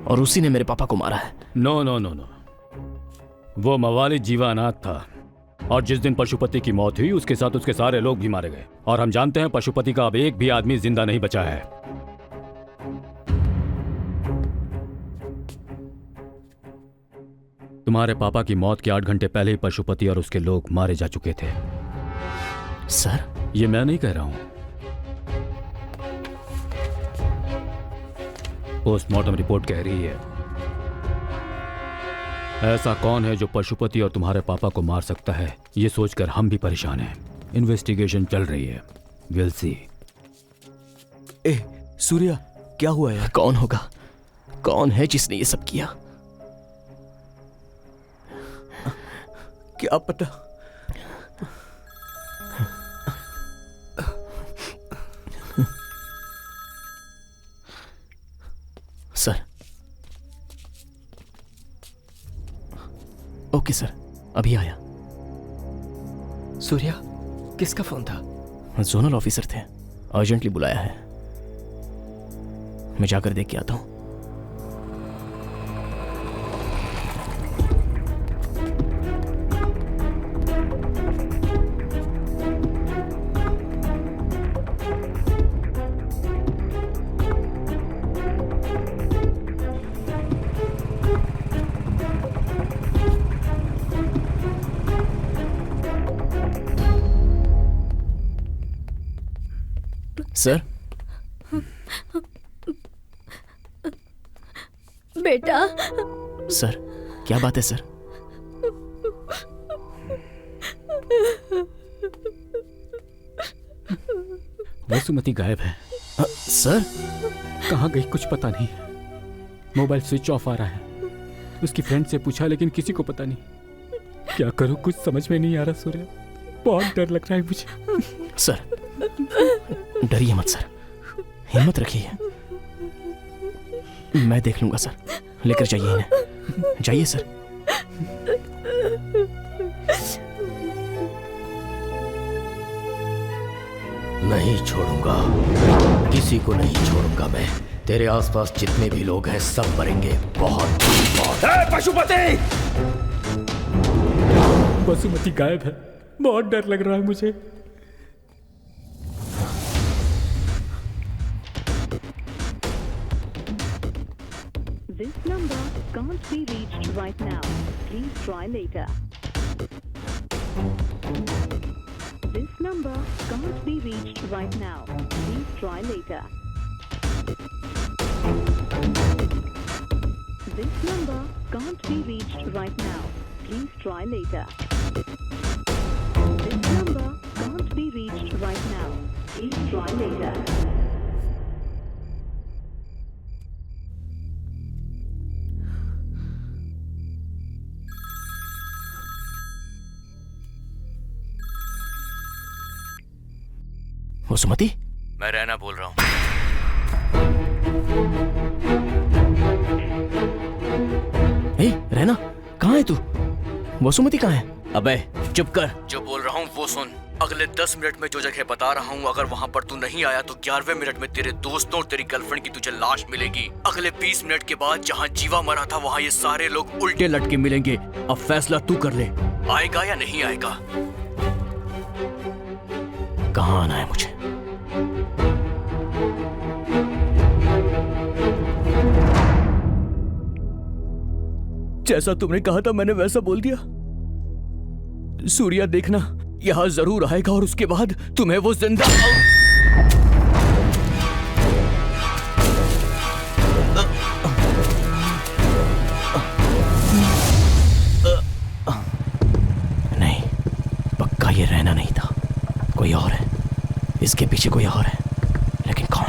और उसी ने मेरे पापा को मारा है। नो नो नो नो, वो मवाली जीवा अनाथ था और जिस दिन पशुपति की मौत हुई उसके साथ उसके सारे लोग भी मारे गए। और हम जानते हैं पशुपति का अब एक भी आदमी जिंदा नहीं बचा है। तुम्हारे पापा की मौत के 8 घंटे पहले ही पशुपति और उसके लोग मारे जा चुके थे। सर, ये मैं नहीं कह रहा हूं, पोस्टमार्टम रिपोर्ट कह रही है। ऐसा कौन है जो पशुपति और तुम्हारे पापा को मार सकता है, ये सोचकर हम भी परेशान हैं। इन्वेस्टिगेशन चल रही है, विल सी। ए सूर्या, क्या हुआ यार? कौन होगा? कौन है जिसने ये सब किया? क्या पता। सर, ओके सर, अभी आया। सूर्या, किसका फोन था? जोनल ऑफिसर थे, अर्जेंटली बुलाया है। मैं जाकर देख के आता हूं। सर, बेटा। सर, क्या बात है सर? वसुमती गायब है। सर, कहाँ गई कुछ पता नहीं। मोबाइल स्विच ऑफ आ रहा है। उसकी फ्रेंड से पूछा लेकिन किसी को पता नहीं। क्या करूं, कुछ समझ में नहीं आ रहा सूर्या। बहुत डर लग रहा है मुझे। सर, डरिए मत सर, हिम्मत रखिए। मैं देख लूंगा सर। लेकर जाइए इन्हें। जाइए सर। नहीं छोड़ूंगा, किसी को नहीं छोड़ूंगा मैं। तेरे आसपास जितने भी लोग हैं सब मरेंगे। बहुत बहुत। पशुपति! वसुमती गायब है, बहुत डर लग रहा है मुझे। This number can't be reached right now. Please try later. This number can't be reached right now. Please try later. This number can't be reached right now. Please try later. This number can't be reached right now. Please try later. Vasumati? मैं रैना बोल रहा हूँ। ए, रैना, कहाँ है तू? वसुमती कहाँ है? अबे चुप कर, जो बोल रहा हूँ वो सुन। अगले 10 मिनट में जो जगह बता रहा हूँ, अगर वहाँ पर तू नहीं आया तो 11वें मिनट में तेरे दोस्तों और तेरी गर्लफ्रेंड की तुझे लाश मिलेगी। अगले 20 मिनट के बाद जहाँ जीवा मरा था वहाँ ये सारे लोग उल्टे लटके मिलेंगे। अब फैसला तू कर ले, आएगा या नहीं आएगा। कहाँ आना है मुझे? जैसा तुमने कहा था मैंने वैसा बोल दिया। सूर्या देखना, यहाँ जरूर आएगा और उसके बाद तुम्हें वो जिंदा नहीं, पक्का ये रहना नहीं था, कोई और है। इसके पीछे कोई और है, लेकिन कौन?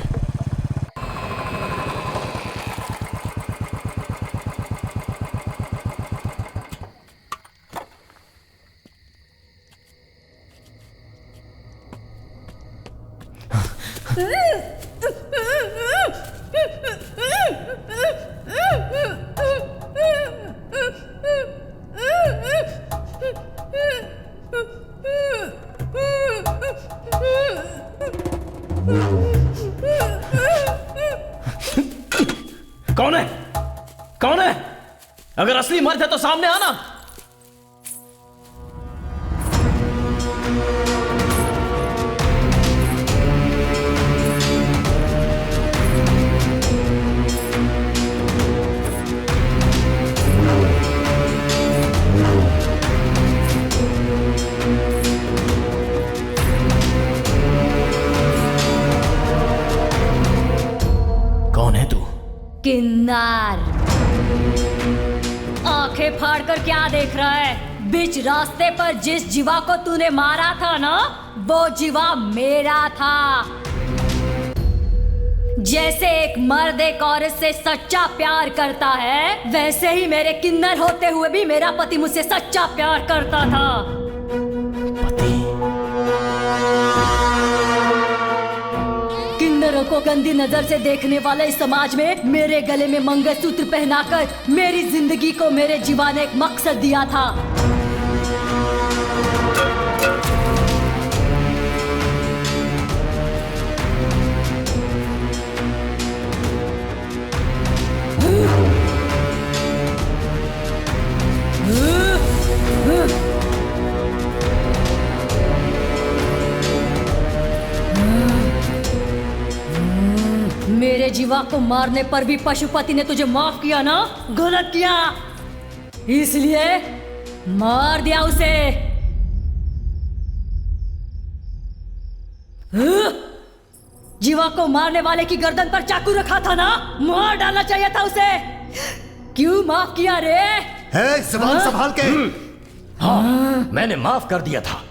कौन है? कौन है? अगर असली मर्द है तो सामने आना। कौन है तू? किन्नर। आंखें फाड़कर क्या देख रहा है? बीच रास्ते पर जिस जीवा को तूने मारा था ना, वो जीवा मेरा था। जैसे एक मर्द एक औरत से सच्चा प्यार करता है, वैसे ही मेरे किन्नर होते हुए भी मेरा पति मुझसे सच्चा प्यार करता था। किन्नरों को गंदी नजर से देखने वाले इस समाज में मेरे गले में मंगलसूत्र पहनाकर मेरी जिंदगी को मेरे जीवा ने एक मकसद दिया था। मेरे जीवा को मारने पर भी पशुपति ने तुझे माफ किया ना? गलत किया, इसलिए मार दिया उसे। जीवा को मारने वाले की गर्दन पर चाकू रखा था ना, मार डालना चाहिए था उसे। क्यों माफ किया रे? सवाल संभाल के। हाँ, मैंने माफ कर दिया था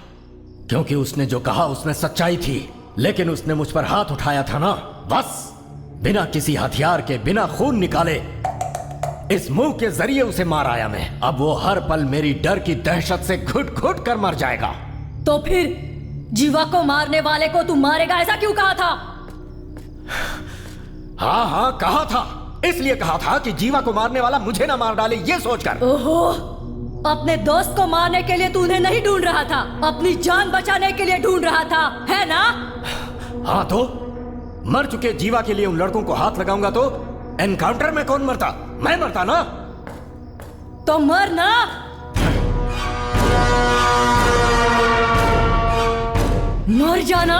क्योंकि उसने जो कहा उसमें सच्चाई थी, लेकिन उसने मुझ पर हाथ उठाया था ना, बस बिना किसी हथियार के, बिना खून निकाले, इस मुंह के जरिए उसे मार आया मैं। अब वो हर पल मेरी डर की दहशत से घुट घुट कर मर जाएगा। तो फिर जीवा को मारने वाले को तू मारेगा ऐसा क्यों कहा था? हाँ कहा था, इसलिए कहा था कि जीवा को मारने वाला मुझे ना मार डाले, ये सोचकर। ओहो, अपने दोस्त को मारने के लिए तू उन्हें नहीं ढूंढ रहा था, अपनी जान बचाने के लिए ढूंढ रहा था, है ना? हाँ, तो मर चुके जीवा के लिए उन लड़कों को हाथ लगाऊंगा तो एनकाउंटर में कौन मरता? मैं मरता ना। तो मर ना। मर जाना।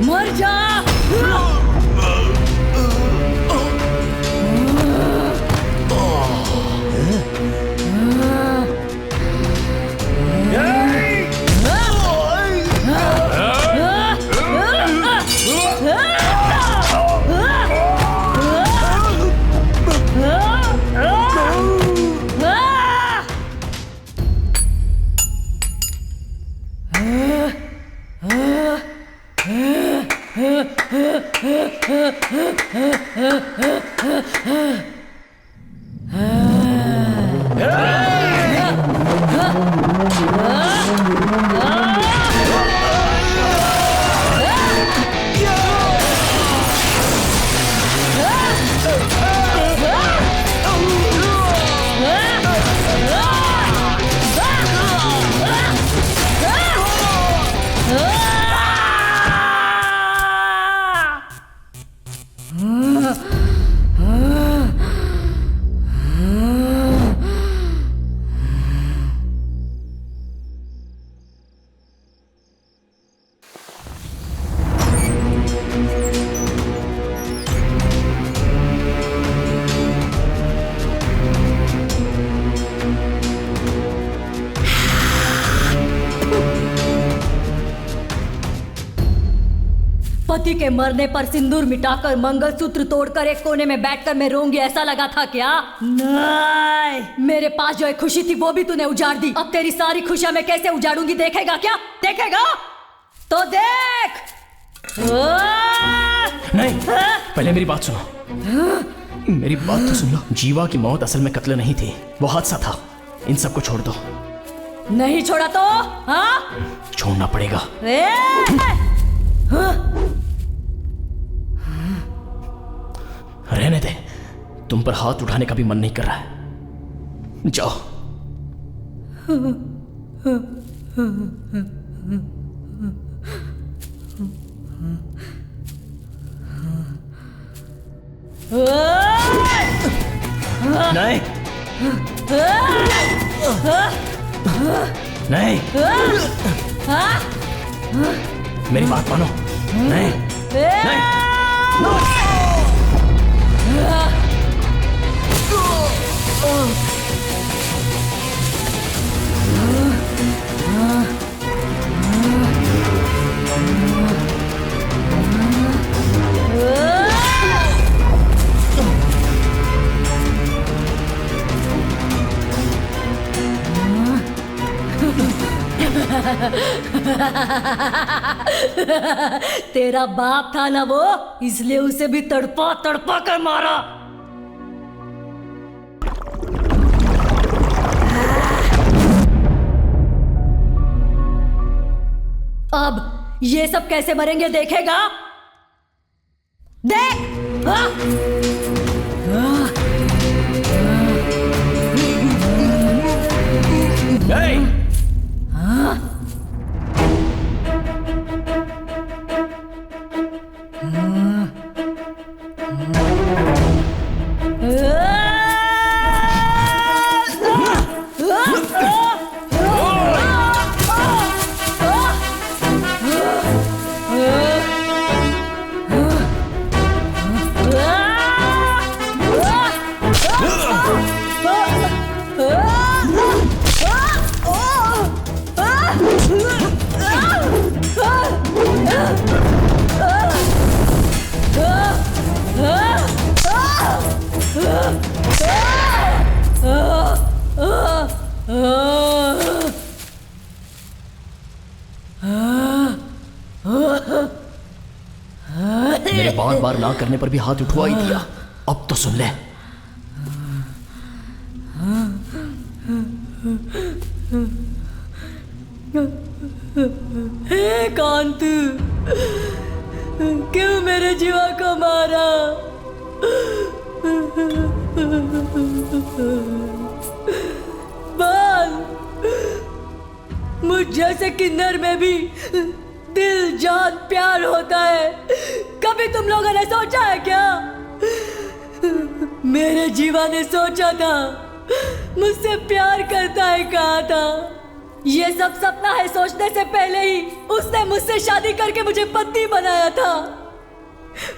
मर जा। पति के मरने पर सिंदूर मिटाकर मंगलसूत्र तोड़कर एक कोने में बैठकर मैं रोऊंगी ऐसा लगा था क्या? नहीं, मेरे पास जो एक खुशी थी वो भी तूने उजाड़ दी। अब तेरी सारी खुशियां मैं कैसे उजाड़ूंगी देखेगा क्या? देखेगा तो देख। नहीं, पहले मेरी बात सुनो। मेरी बात तो सुन लो। जीवा की मौत असल में कत्ल नहीं थी, वो हादसा था। इन सबको छोड़ दो। नहीं छोड़ा तो हाँ? छोड़ना पड़ेगा। रहने दे, तुम पर हाथ उठाने का भी मन नहीं कर रहा है। जाओ। नहीं नहीं, मेरी बात मानो। नहीं नहीं, तेरा बाप था ना वो, इसलिए उसे भी तड़पा तड़पा कर मारा। अब ये सब कैसे मरेंगे देखेगा? देख। हाँ? हाँ? मेरे बार बार ना करने पर भी हाथ उठवा ही दिया। अब तो सुन ले। हे कांत, क्यों मेरे जीवा को मारा? बाल, मुझ जैसे किन्नर में भी दिल जान प्यार होता है। कभी तुम लोगों ने सोचा है क्या? मेरे जीवा ने सोचा था, मुझसे प्यार करता है कहा था। ये सब सपना है सोचने से पहले ही उसने मुझसे शादी करके मुझे पत्नी बनाया था।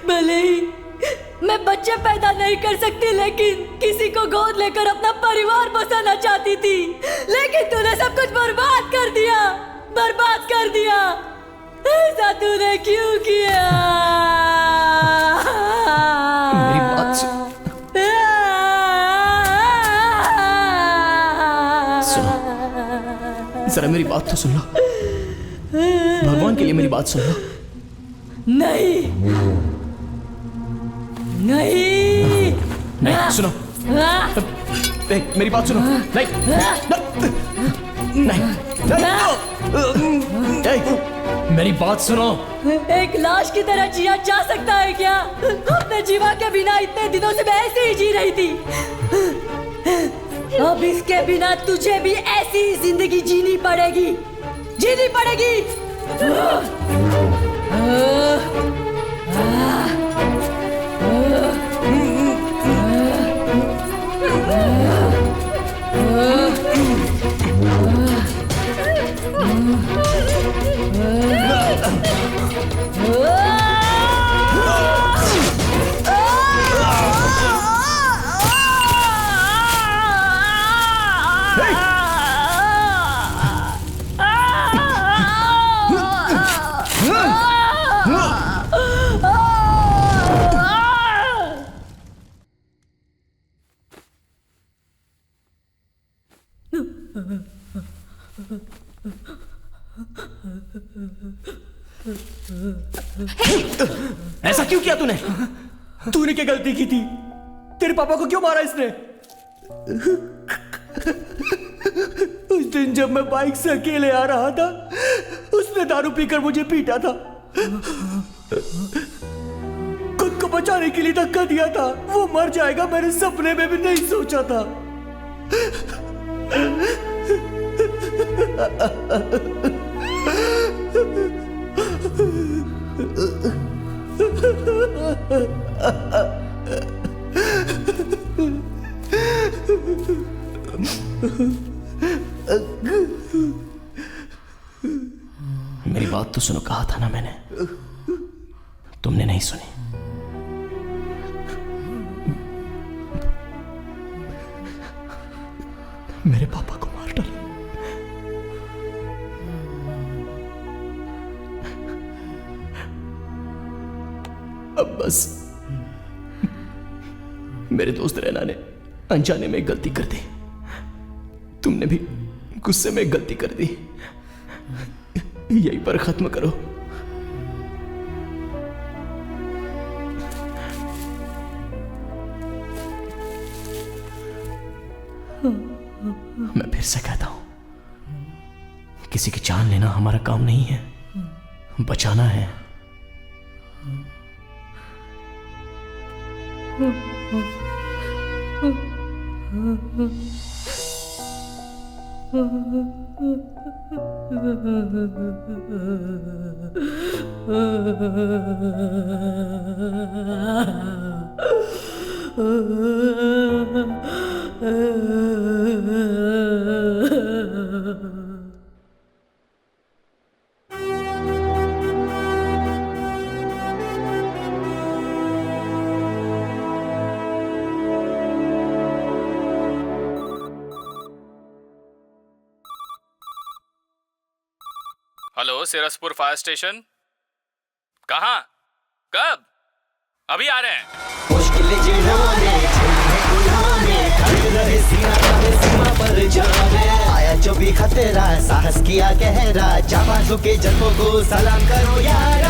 भले ही मैं बच्चे पैदा नहीं कर सकती, लेकिन किसी को गोद लेकर अपना परिवार बसाना चाहती थी। लेकिन तूने सब कुछ बर्बाद कर दिया, बर्बाद कर दिया। ऐसा तूने क्यों किया? मेरी बात सुनो, जरा मेरी बात तो सुन लो। भगवान के लिए मेरी बात सुन लो। नहीं नहीं नहीं, सुनो। मेरी बात सुनो। नहीं नहीं, मेरी बात सुनो। एक लाश की तरह जिया जा सकता है क्या? अपने जीवा के बिना इतने दिनों से मैं ऐसे ही जी रही थी। अब इसके बिना तुझे भी ऐसी ही जिंदगी जीनी पड़ेगी, जीनी पड़ेगी। ऐसा क्यों किया तूने? तूने क्या गलती की थी? तेरे पापा को क्यों मारा इसने? उस दिन जब मैं बाइक से अकेले आ रहा था, उसने दारू पीकर मुझे पीटा था। खुद को बचाने के लिए धक्का दिया था। वो मर जाएगा मैंने सपने में भी नहीं सोचा था। मेरी बात तो सुनो, कहा था ना मैंने, तुमने नहीं सुनी। मेरे पापा को मार डाला। अब बस मेरे दोस्त रैना ने अनजाने में गलती कर दी, तुमने भी गुस्से में गलती कर दी। यहीं पर खत्म करो। मैं फिर से कहता हूं, किसी की जान लेना हमारा काम नहीं है, बचाना है। Hello, Sirsapur fire station. कहाँ? कब? अभी आ रहे हैं। आया जो भी खतरा, साहस किया गहरा, जाबाजों के जज्बों को सलाम करो यार।